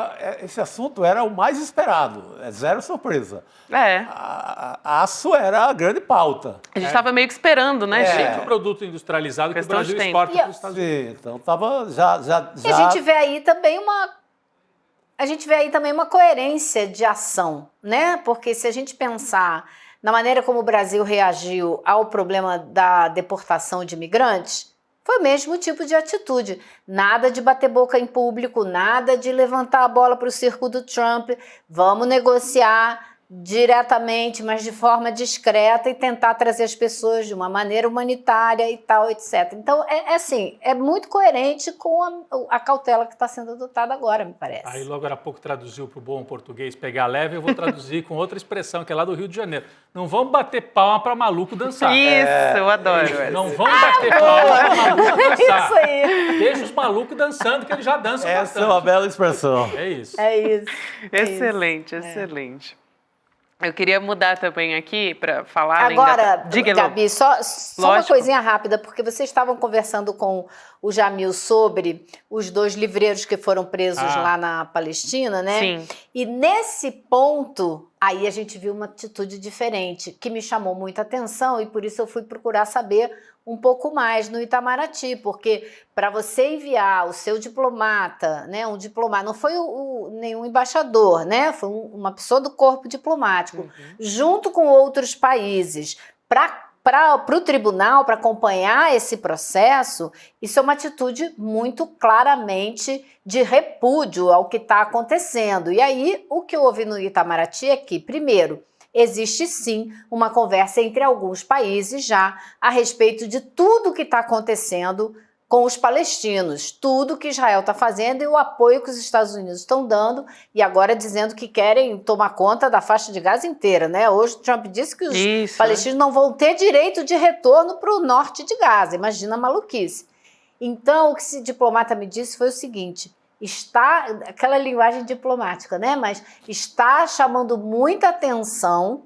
Esse assunto era o mais esperado, zero surpresa. Aço era a grande pauta. A gente estava meio que esperando, né, Chico? O produto industrializado que o Brasil de exporta para os Estados Unidos. Então estava já. E a gente vê aí também uma coerência de ação, né? Porque se a gente pensar na maneira como o Brasil reagiu ao problema da deportação de imigrantes, foi o mesmo tipo de atitude. Nada de bater boca em público, nada de levantar a bola para o circo do Trump. Vamos negociar diretamente, mas de forma discreta e tentar trazer as pessoas de uma maneira humanitária e tal, etc. Então, é muito coerente com a cautela que está sendo adotada agora, me parece. Aí, logo há pouco, traduziu para o bom português pegar leve, eu vou traduzir com outra expressão, que é lá do Rio de Janeiro. Não vamos bater palma para maluco dançar. Isso, eu adoro. Não vamos bater palma para maluco dançar. Isso aí. Deixa os malucos dançando, que eles já dançam bastante. Essa é uma bela expressão. É isso. É isso. Excelente, excelente. Eu queria mudar também aqui para falar... Agora, Gabi, só uma coisinha rápida, porque vocês estavam conversando com o Jamil sobre os 2 livreiros que foram presos lá na Palestina, né? Sim. E nesse ponto, aí a gente viu uma atitude diferente, que me chamou muita atenção e por isso eu fui procurar saber um pouco mais no Itamaraty, porque para você enviar o seu diplomata, né, um diplomata, não foi nenhum embaixador, né, foi uma pessoa do corpo diplomático, junto com outros países, para para o tribunal, para acompanhar esse processo, isso é uma atitude muito claramente de repúdio ao que está acontecendo. E aí, o que houve no Itamaraty é que, primeiro, existe sim uma conversa entre alguns países já a respeito de tudo que está acontecendo com os palestinos, tudo que Israel está fazendo e o apoio que os Estados Unidos estão dando, e agora dizendo que querem tomar conta da faixa de Gaza inteira, né? Hoje Trump disse que os palestinos não vão ter direito de retorno para o norte de Gaza, imagina a maluquice. Então, o que esse diplomata me disse foi o seguinte, está, aquela linguagem diplomática, né? Mas está chamando muita atenção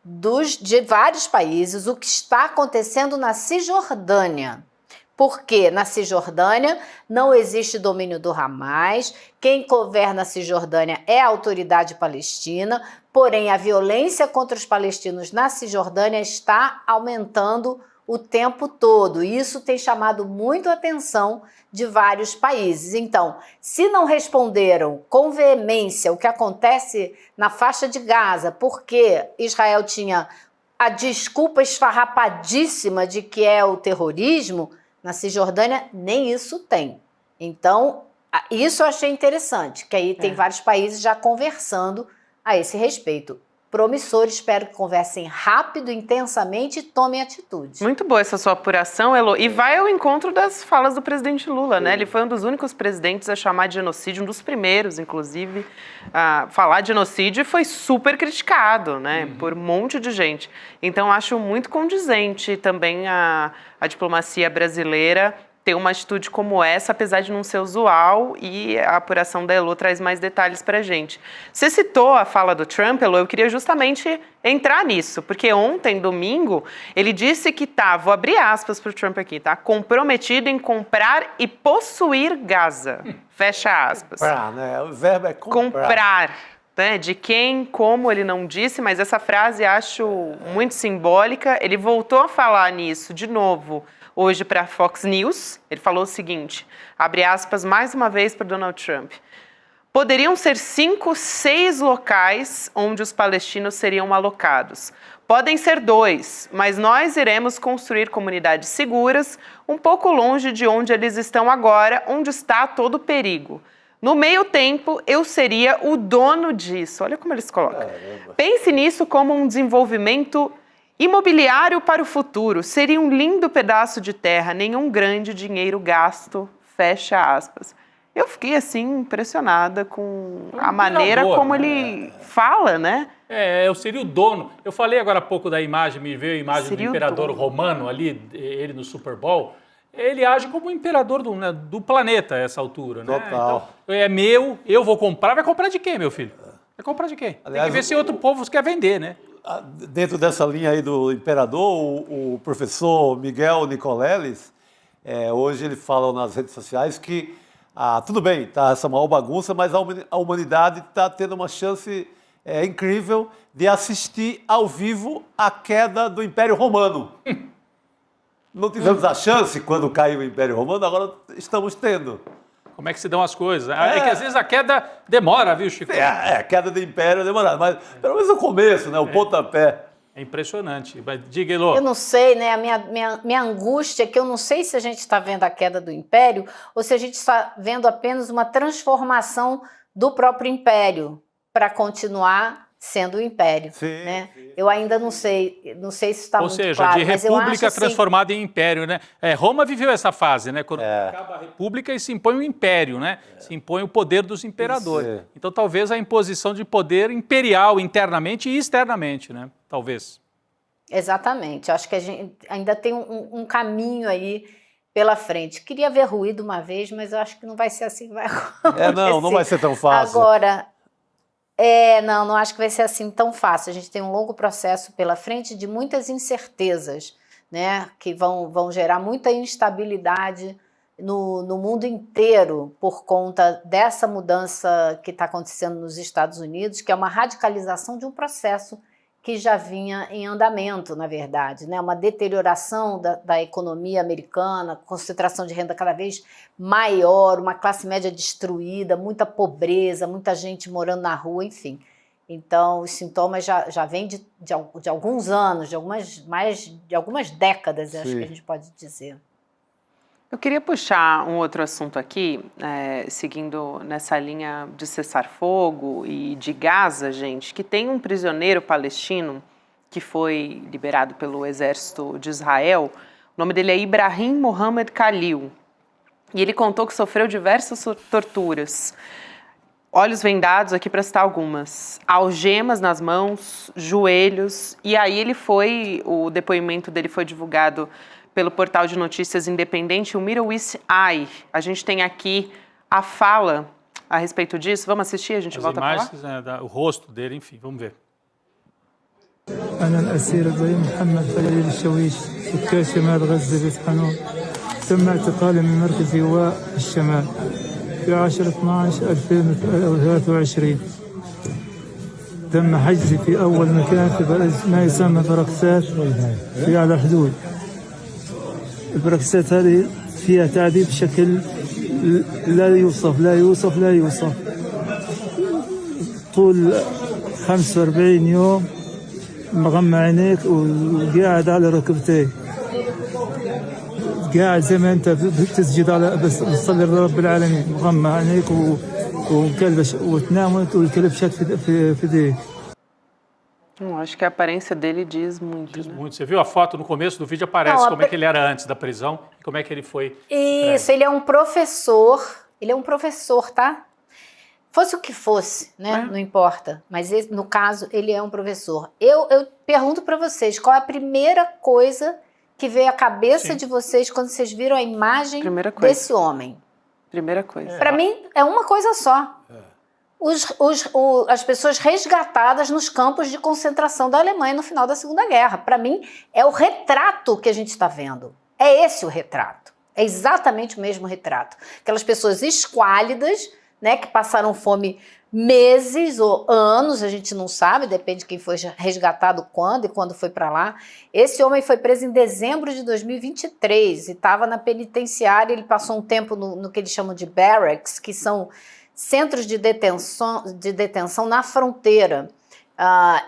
de vários países o que está acontecendo na Cisjordânia. Porque na Cisjordânia não existe domínio do Hamas, quem governa a Cisjordânia é a autoridade palestina, porém a violência contra os palestinos na Cisjordânia está aumentando o tempo todo. E isso tem chamado muito a atenção de vários países. Então, se não responderam com veemência o que acontece na faixa de Gaza, porque Israel tinha a desculpa esfarrapadíssima de que é o terrorismo, na Cisjordânia, nem isso tem. Então, isso eu achei interessante, que aí tem vários países já conversando a esse respeito. Promissor, espero que conversem rápido, intensamente e tomem atitude. Muito boa essa sua apuração, Elo. E vai ao encontro das falas do presidente Lula, né? Ele foi um dos únicos presidentes a chamar de genocídio, um dos primeiros, inclusive, a falar de genocídio e foi super criticado, né? Por um monte de gente. Então, acho muito condizente também a diplomacia brasileira ter uma atitude como essa, apesar de não ser usual, e a apuração da Elo traz mais detalhes para a gente. Você citou a fala do Trump, Elo, eu queria justamente entrar nisso, porque ontem, domingo, ele disse que tá, vou abrir aspas para o Trump aqui, tá? Comprometido em comprar e possuir Gaza. Fecha aspas. Comprar, né? O verbo é comprar. Né? De quem, como, ele não disse, mas essa frase acho muito simbólica. Ele voltou a falar nisso de novo hoje para a Fox News. Ele falou o seguinte, abre aspas mais uma vez para Donald Trump. Poderiam ser 5, 6 locais onde os palestinos seriam alocados. Podem ser 2, mas nós iremos construir comunidades seguras um pouco longe de onde eles estão agora, onde está todo o perigo. No meio tempo, eu seria o dono disso. Olha como eles colocam. Caramba. Pense nisso como um desenvolvimento imobiliário para o futuro. Seria um lindo pedaço de terra, nenhum grande dinheiro gasto, fecha aspas. Eu fiquei, assim, impressionada com a maneira como ele fala, né? Eu seria o dono. Eu falei agora há pouco da imagem, me veio a imagem do imperador romano ali, ele no Super Bowl. Ele age como o imperador do planeta a essa altura, né? Total. Então, é meu, eu vou comprar. Vai comprar de quem, meu filho? Vai comprar de quem? Aliás, tem que ver se outro povo quer vender, né? Dentro dessa linha aí do imperador, o professor Miguel Nicoleles, hoje ele fala nas redes sociais que, tudo bem, tá essa maior bagunça, mas a humanidade está tendo uma chance incrível de assistir ao vivo a queda do Império Romano. Não tivemos a chance quando caiu o Império Romano, agora estamos tendo. Como é que se dão as coisas? É que às vezes a queda demora, viu, Chico? A queda do Império é demorada, mas pelo menos o começo, né? O pontapé. É impressionante. Diga, Elô. Eu não sei, né? A minha angústia é que eu não sei se a gente está vendo a queda do Império ou se a gente está vendo apenas uma transformação do próprio Império para continuar sendo o Império, sim, né? Sim. Eu ainda não sei se está muito claro. Ou seja, de república assim, transformada em império, né? Roma viveu essa fase, né? Quando acaba a república e se impõe o império, né? Se impõe o poder dos imperadores. Isso. Então, talvez a imposição de poder imperial internamente e externamente, né? Talvez. Exatamente. Eu acho que a gente ainda tem um caminho aí pela frente. Queria ver ruído uma vez, mas eu acho que não vai ser assim que vai acontecer. Não vai ser tão fácil. Agora, não acho que vai ser assim tão fácil. A gente tem um longo processo pela frente de muitas incertezas, né, que vão gerar muita instabilidade no mundo inteiro por conta dessa mudança que está acontecendo nos Estados Unidos, que é uma radicalização de um processo que já vinha em andamento, na verdade, né? Uma deterioração da economia americana, concentração de renda cada vez maior, uma classe média destruída, muita pobreza, muita gente morando na rua, enfim. Então, os sintomas já vêm de alguns anos, de algumas décadas, acho que a gente pode dizer. Eu queria puxar um outro assunto aqui, seguindo nessa linha de cessar-fogo e de Gaza, gente, que tem um prisioneiro palestino que foi liberado pelo exército de Israel. O nome dele é Ibrahim Mohamed Khalil. E ele contou que sofreu diversas torturas. Olhos vendados, aqui para citar algumas. Algemas nas mãos, joelhos. E aí o depoimento dele foi divulgado pelo portal de notícias independente, o Middle East Eye. A gente tem aqui a fala a respeito disso. Vamos assistir, a gente volta a falar? As imagens, o rosto dele, enfim, vamos ver. أنا الأسير زي محمد خليل الشويش سكان شمال غزة بيت حنون تم اعتقالي من مركز إيواء الشمال في 10/12/2023 تم حجزي في أول مكان في ما يسمى بركسات في على الحدود. البركسات هذه فيها تعذيب بشكل لا يوصف طول 45 يوم مغمى عينيك وقاعد على ركبتيك قاعد زي ما انت بتسجد على بس بتصلي لرب العالمين مغمى عينيك وكلبش وتنام والكلب شات في ايديك. Acho que a aparência dele diz muito. Diz muito. Você viu a foto no começo do vídeo, aparece como é que ele era antes da prisão e como é que ele foi. Isso, ele é um professor. Ele é um professor, tá? Fosse o que fosse, né? Não importa. Mas no caso, ele é um professor. Eu pergunto para vocês, qual é a primeira coisa que veio à cabeça de vocês quando vocês viram a imagem desse homem? Primeira coisa. Para mim, é uma coisa só. As pessoas resgatadas nos campos de concentração da Alemanha no final da Segunda Guerra. Para mim, é o retrato que a gente está vendo. É esse o retrato. É exatamente o mesmo retrato. Aquelas pessoas esquálidas, né, que passaram fome meses ou anos, a gente não sabe, depende de quem foi resgatado quando e quando foi para lá. Esse homem foi preso em dezembro de 2023 e estava na penitenciária. Ele passou um tempo no que eles chamam de barracks, que são centros de detenção na fronteira.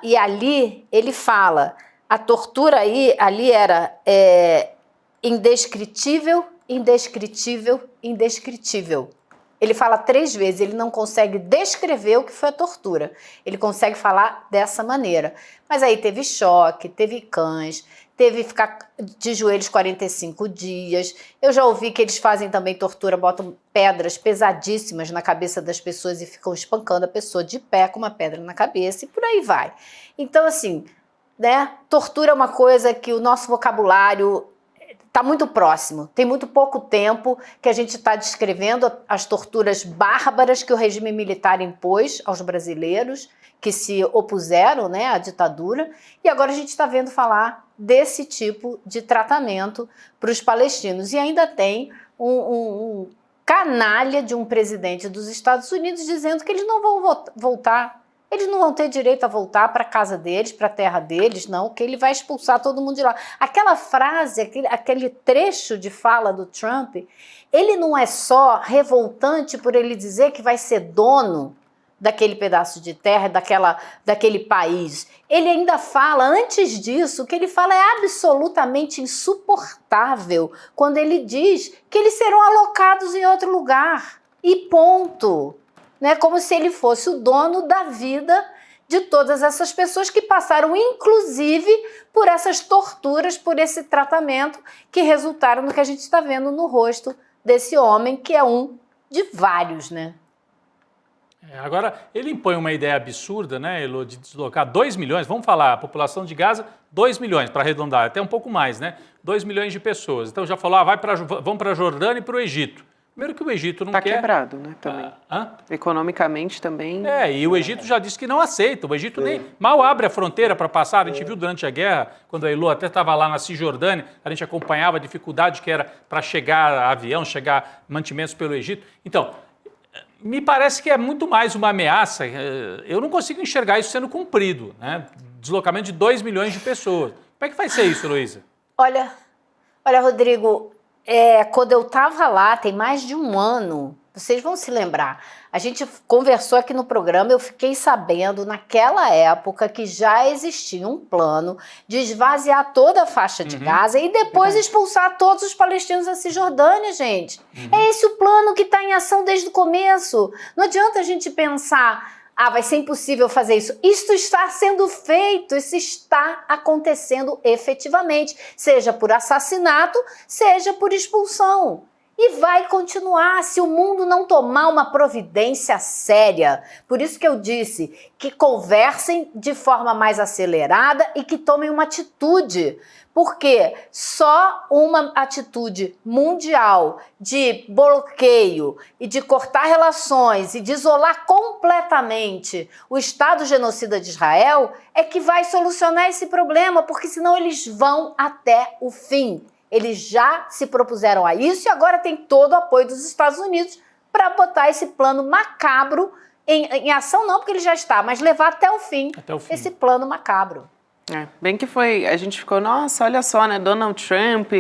E ali ele fala, a tortura ali era indescritível, indescritível, indescritível. Ele fala 3 vezes, ele não consegue descrever o que foi a tortura. Ele consegue falar dessa maneira. Mas aí teve choque, teve cães, teve ficar de joelhos 45 dias. Eu já ouvi que eles fazem também tortura, botam pedras pesadíssimas na cabeça das pessoas e ficam espancando a pessoa de pé com uma pedra na cabeça e por aí vai. Então, assim, né, tortura é uma coisa que o nosso vocabulário está muito próximo. Tem muito pouco tempo que a gente está descrevendo as torturas bárbaras que o regime militar impôs aos brasileiros que se opuseram, né, à ditadura, e agora a gente está vendo falar desse tipo de tratamento para os palestinos. E ainda tem um canalha de um presidente dos Estados Unidos dizendo que eles não vão voltar. Eles não vão ter direito a voltar para a casa deles, para a terra deles, não, que ele vai expulsar todo mundo de lá. Aquela frase, aquele trecho de fala do Trump, ele não é só revoltante por ele dizer que vai ser dono daquele pedaço de terra, daquele país. Ele ainda fala, antes disso, o que ele fala é absolutamente insuportável, quando ele diz que eles serão alocados em outro lugar. E ponto. Né, como se ele fosse o dono da vida de todas essas pessoas que passaram, inclusive, por essas torturas, por esse tratamento que resultaram no que a gente está vendo no rosto desse homem, que é um de vários, né? Agora, ele impõe uma ideia absurda, né, Elo, de deslocar 2 milhões, vamos falar, a população de Gaza, 2 milhões, para arredondar, até um pouco mais, né? 2 milhões de pessoas. Então já falou, vão para a Jordânia e para o Egito. Primeiro que o Egito não quer... Está quebrado, né, também. Economicamente também... E o Egito já disse que não aceita. O Egito nem mal abre a fronteira para passar. A gente viu durante a guerra, quando a Elo até estava lá na Cisjordânia, a gente acompanhava a dificuldade que era para chegar avião, chegar mantimentos pelo Egito. Então, me parece que é muito mais uma ameaça. Eu não consigo enxergar isso sendo cumprido, né? Deslocamento de 2 milhões de pessoas. Como é que vai ser isso, Heloísa? Olha, Rodrigo... quando eu estava lá, tem mais de um ano, Vocês vão se lembrar. A gente conversou aqui no programa, eu fiquei sabendo naquela época que já existia um plano de esvaziar toda a faixa de Gaza e depois expulsar todos os palestinos da Cisjordânia, gente. É esse o plano que está em ação desde o começo. Não adianta a gente pensar, vai ser impossível fazer isso. Isso está sendo feito, isso está acontecendo efetivamente, seja por assassinato, seja por expulsão. E vai continuar se o mundo não tomar uma providência séria. Por isso que eu disse que conversem de forma mais acelerada e que tomem uma atitude. Porque só uma atitude mundial de bloqueio e de cortar relações e de isolar completamente o Estado genocida de Israel é que vai solucionar esse problema, porque senão eles vão até o fim. Eles já se propuseram a isso e agora tem todo o apoio dos Estados Unidos para botar esse plano macabro em ação, não porque ele já está, mas levar até o fim esse plano macabro. Bem que foi, a gente ficou, nossa, olha só, né, Donald Trump,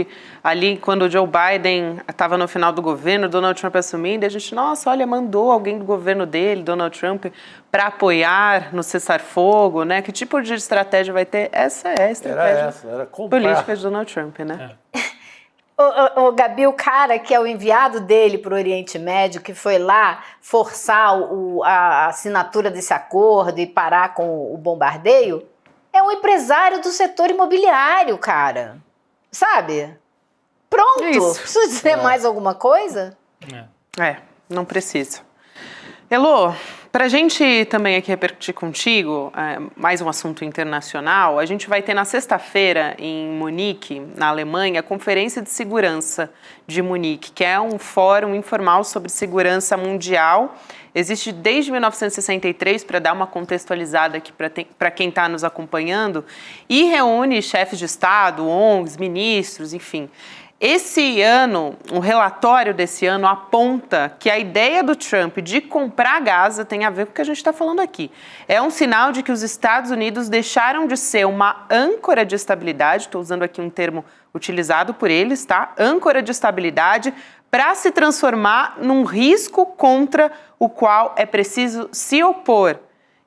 ali quando o Joe Biden estava no final do governo, Donald Trump assumindo, a gente, nossa, olha, mandou alguém do governo dele, Donald Trump, para apoiar no cessar-fogo, né, que tipo de estratégia vai ter? Essa é a estratégia política de Donald Trump, né? O Gabi, o cara que é o enviado dele para o Oriente Médio, que foi lá forçar a assinatura desse acordo e parar com o bombardeio, é um empresário do setor imobiliário, cara. Sabe? Pronto. Preciso dizer mais alguma coisa? Não precisa. Elô, para a gente também aqui repercutir contigo, mais um assunto internacional, a gente vai ter na sexta-feira em Munique, na Alemanha, a Conferência de Segurança de Munique, que é um fórum informal sobre segurança mundial. Existe desde 1963, para dar uma contextualizada aqui para quem está nos acompanhando, e reúne chefes de Estado, ONGs, ministros, enfim. Esse ano, o relatório desse ano aponta que a ideia do Trump de comprar Gaza tem a ver com o que a gente está falando aqui. É um sinal de que os Estados Unidos deixaram de ser uma âncora de estabilidade, estou usando aqui um termo utilizado por eles, tá? Âncora de estabilidade, para se transformar num risco contra o qual é preciso se opor.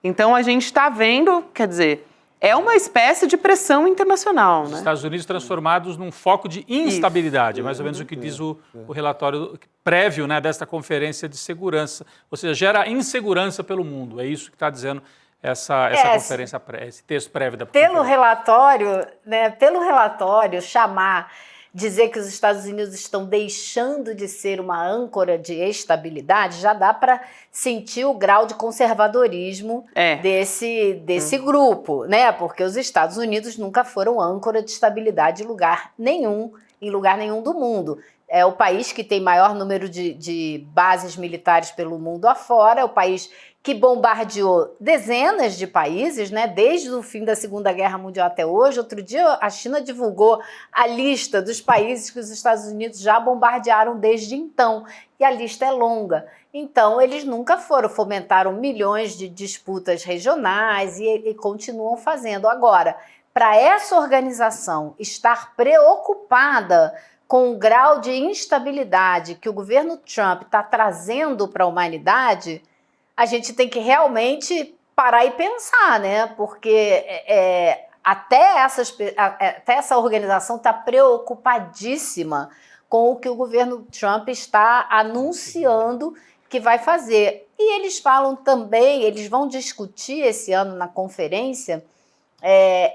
Então, a gente está vendo, quer dizer, é uma espécie de pressão internacional, né? Os Estados Unidos transformados num foco de instabilidade, é mais ou menos o que diz o relatório prévio, né, desta conferência de segurança. Ou seja, gera insegurança pelo mundo. É isso que está dizendo essa conferência, esse texto prévio da conferência. Pelo relatório, dizer que os Estados Unidos estão deixando de ser uma âncora de estabilidade, já dá para sentir o grau de conservadorismo desse grupo, né? Porque os Estados Unidos nunca foram âncora de estabilidade em lugar nenhum do mundo. É o país que tem maior número de bases militares pelo mundo afora, é o país que bombardeou dezenas de países, né, desde o fim da Segunda Guerra Mundial até hoje. Outro dia a China divulgou a lista dos países que os Estados Unidos já bombardearam desde então, e a lista é longa. Então, eles nunca fomentaram milhões de disputas regionais e continuam fazendo. Agora, para essa organização estar preocupada com o grau de instabilidade que o governo Trump está trazendo para a humanidade, a gente tem que realmente parar e pensar, né? Porque até essa organização está preocupadíssima com o que o governo Trump está anunciando que vai fazer. E eles falam também, eles vão discutir esse ano na conferência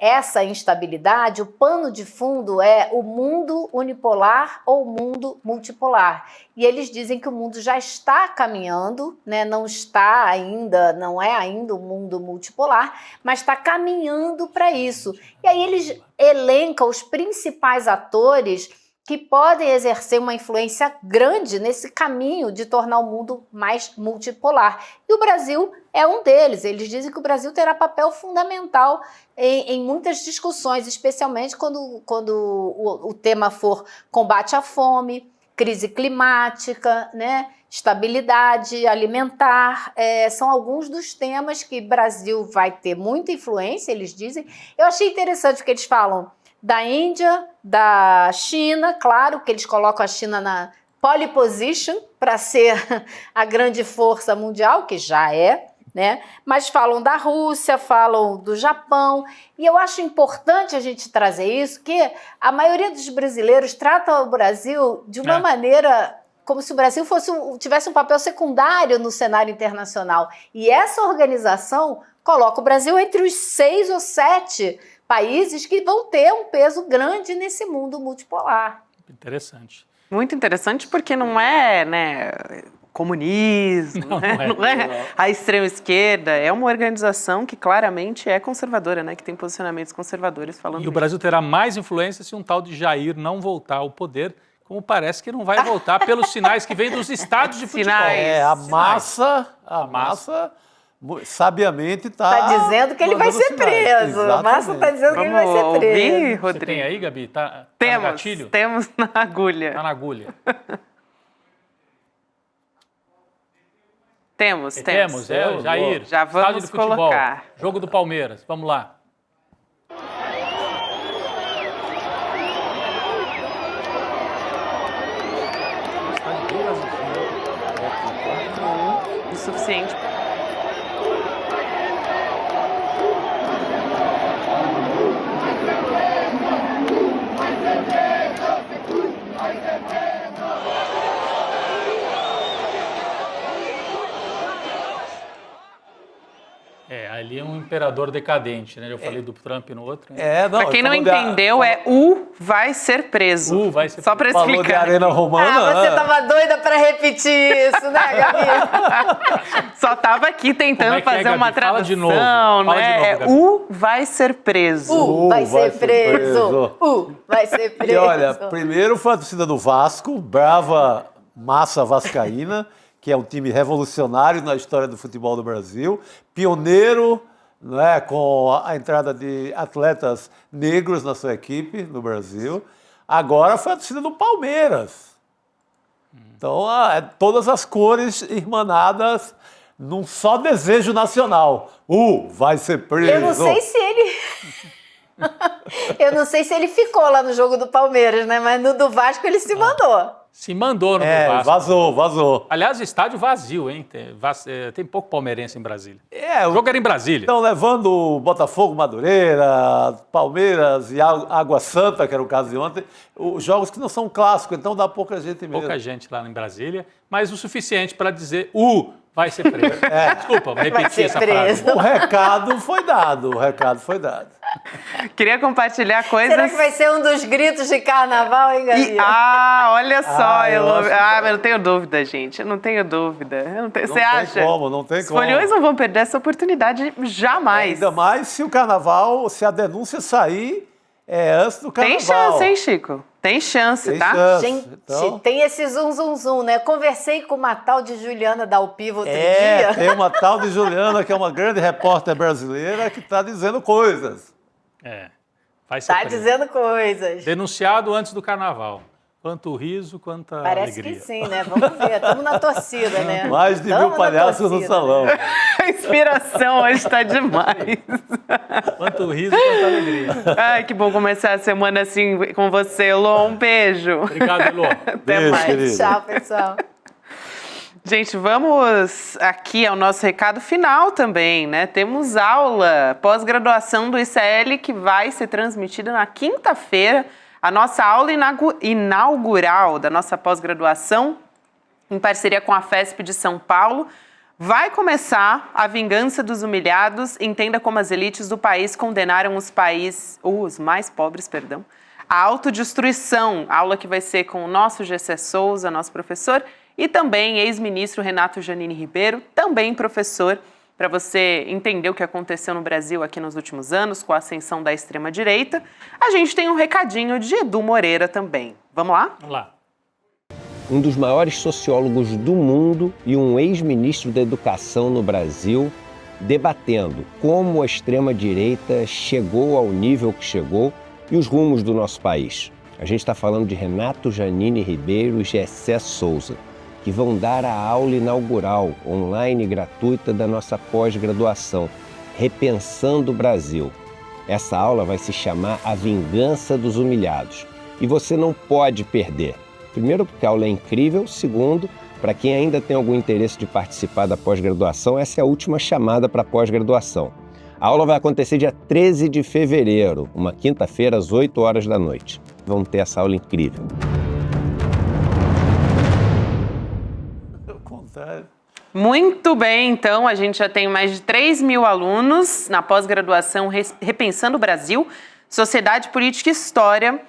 essa instabilidade. O pano de fundo é o mundo unipolar ou o mundo multipolar. E eles dizem que o mundo já está caminhando, né? Não é ainda o mundo multipolar, mas está caminhando para isso. E aí eles elencam os principais atores que podem exercer uma influência grande nesse caminho de tornar o mundo mais multipolar. E o Brasil é um deles. Eles dizem que o Brasil terá papel fundamental em muitas discussões, especialmente quando o tema for combate à fome, crise climática, né? Estabilidade alimentar. São alguns dos temas que o Brasil vai ter muita influência, eles dizem. Eu achei interessante o que eles falam da Índia, da China, claro que eles colocam a China pole position para ser a grande força mundial, que já é, né? Mas falam da Rússia, falam do Japão, e eu acho importante a gente trazer isso, que a maioria dos brasileiros trata o Brasil de uma maneira como se o Brasil tivesse um papel secundário no cenário internacional. E essa organização coloca o Brasil entre os 6 ou 7 países que vão ter um peso grande nesse mundo multipolar. Interessante. Muito interessante porque não é, né, comunismo, não é a extrema esquerda, é uma organização que claramente é conservadora, né, que tem posicionamentos conservadores falando. E o Brasil terá mais influência se um tal de Jair não voltar ao poder, como parece que não vai voltar pelos sinais que vêm dos estádios de futebol. A massa sabiamente está dizendo que ele vai ser preso. A massa está dizendo que ele vai ser preso. Ouvir, Rodrigo? Você tem aí, Gabi? Tá temos, no gatilho? Temos na agulha. Tá na agulha. Temos. Jair. Já vamos de futebol, colocar. Jogo do Palmeiras. Vamos lá. O suficiente. Ali é um imperador decadente, né? Eu falei do Trump no outro. Né? Pra quem não entendeu, vai ser preso. Vai ser Só para explicar. Falou de Arena Romana. Você tava doida para repetir isso, né, Gabi? Só tava aqui tentando fazer uma tradução, Fala de novo, né? Vai ser preso. Vai ser preso. Vai ser preso. E olha, primeiro foi a torcida do Vasco, brava massa vascaína, que é um time revolucionário na história do futebol do Brasil, pioneiro, né, com a entrada de atletas negros na sua equipe no Brasil. Agora foi a torcida do Palmeiras. Então, todas as cores irmanadas num só desejo nacional. Vai ser preso. Eu não sei se ele... Eu não sei se ele ficou lá no jogo do Palmeiras, né? Mas no do Vasco ele se mandou. Se mandou no do Vasco. Vazou. Aliás, estádio vazio, hein? Tem pouco palmeirense em Brasília. O jogo era em Brasília. Então, levando o Botafogo, Madureira, Palmeiras e Água Santa, que era o caso de ontem, os jogos que não são clássicos, então dá pouca gente mesmo. Pouca gente lá em Brasília, mas o suficiente para dizer vai ser preso. Desculpa, vou repetir essa frase. O recado foi dado, Queria compartilhar coisas... Será que vai ser um dos gritos de carnaval, hein, Gabi? Olha só, mas eu não tenho dúvida, gente. Eu não tenho dúvida. Você acha? Não tem como. Os Folhões não vão perder essa oportunidade jamais. Ainda mais se o carnaval, se a denúncia sair antes do carnaval. Tem chance, hein, Chico? Tem chance, tá? Gente, tem esse zum, né? Conversei com uma tal de Juliana Dalpiva outro dia. Tem uma tal de Juliana, que é uma grande repórter brasileira, que está dizendo coisas. Vai ser preso. Dizendo coisas. Denunciado antes do carnaval. Quanto o riso, quanto a alegria. Parece que sim, né? Vamos ver. Estamos na torcida, né? Mais de 1000 palhaços no salão. A inspiração hoje está demais. Quanto o riso, quanto a alegria. Ai, que bom começar a semana assim com você, Elô. Um beijo. Obrigado, Elô. Até mais. Querido. Tchau, pessoal. Gente, vamos aqui ao nosso recado final também, né? Temos aula pós-graduação do ICL que vai ser transmitida na quinta-feira. A nossa aula inaugural da nossa pós-graduação, em parceria com a FESP de São Paulo, vai começar a vingança dos humilhados. Entenda como as elites do país condenaram os mais pobres, à autodestruição. Aula que vai ser com o nosso Gessé Souza, nosso professor, e também ex-ministro Renato Janine Ribeiro, também professor, para você entender o que aconteceu no Brasil aqui nos últimos anos, com a ascensão da extrema-direita. A gente tem um recadinho de Edu Moreira também. Vamos lá? Vamos lá. Um dos maiores sociólogos do mundo e um ex-ministro da Educação no Brasil, debatendo como a extrema-direita chegou ao nível que chegou e os rumos do nosso país. A gente está falando de Renato Janine Ribeiro e Gessé Souza, que vão dar a aula inaugural, online e gratuita da nossa pós-graduação, Repensando o Brasil. Essa aula vai se chamar A Vingança dos Humilhados e você não pode perder. Primeiro, porque a aula é incrível. Segundo, para quem ainda tem algum interesse de participar da pós-graduação, essa é a última chamada para a pós-graduação. A aula vai acontecer dia 13 de fevereiro, uma quinta-feira, às 8 horas da noite. Vamos ter essa aula incrível. Ao contrário. Muito bem, então, a gente já tem mais de 3 mil alunos na pós-graduação Repensando o Brasil, Sociedade, Política e História,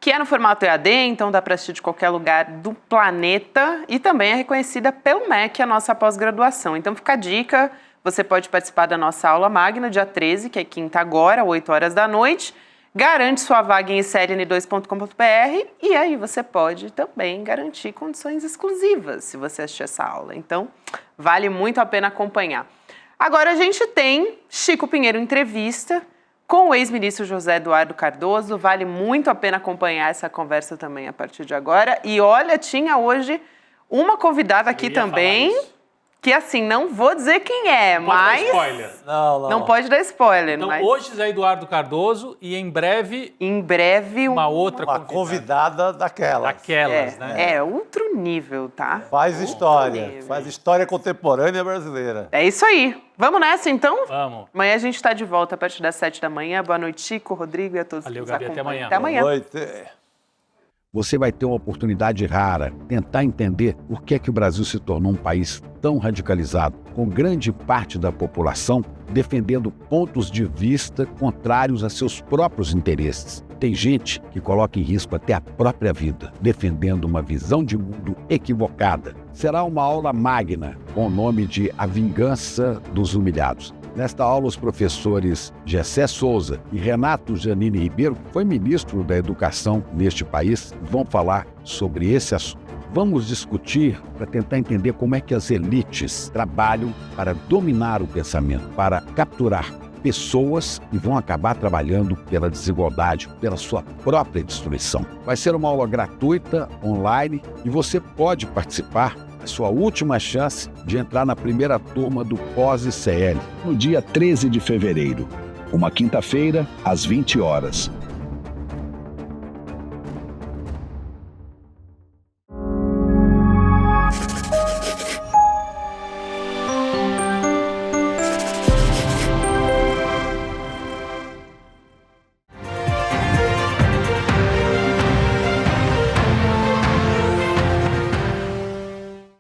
que é no formato EAD, então dá para assistir de qualquer lugar do planeta e também é reconhecida pelo MEC, a nossa pós-graduação. Então fica a dica, você pode participar da nossa aula magna, dia 13, que é quinta agora, 8 horas da noite. Garante sua vaga em icln2.com.br e aí você pode também garantir condições exclusivas se você assistir essa aula. Então, vale muito a pena acompanhar. Agora a gente tem Chico Pinheiro Entrevista com o ex-ministro José Eduardo Cardoso. Vale muito a pena acompanhar essa conversa também a partir de agora. E olha, tinha hoje uma convidada aqui também, que assim, não vou dizer quem é, mas... Não pode dar spoiler. Não pode dar spoiler. Então, mas... hoje José Eduardo Cardoso e em breve uma outra convidada daquelas. né? É outro nível, tá? Faz história contemporânea brasileira. É isso aí. Vamos nessa, então? Vamos. Amanhã a gente está de volta a partir das 7 da manhã. Boa noite, Chico, Rodrigo e a todos que nos Gabi, acompanham. até amanhã. Boa noite. Você vai ter uma oportunidade rara, tentar entender por que é que o Brasil se tornou um país tão radicalizado, com grande parte da população defendendo pontos de vista contrários a seus próprios interesses. Tem gente que coloca em risco até a própria vida, defendendo uma visão de mundo equivocada. Será uma aula magna, com o nome de A Vingança dos Humilhados. Nesta aula, os professores Gessé Souza e Renato Janine Ribeiro, que foi ministro da Educação neste país, vão falar sobre esse assunto. Vamos discutir para tentar entender como é que as elites trabalham para dominar o pensamento, para capturar pessoas que vão acabar trabalhando pela desigualdade, pela sua própria destruição. Vai ser uma aula gratuita, online, e você pode participar. A sua última chance de entrar na primeira turma do Pós-ICL, no dia 13 de fevereiro, uma quinta-feira, às 20 horas.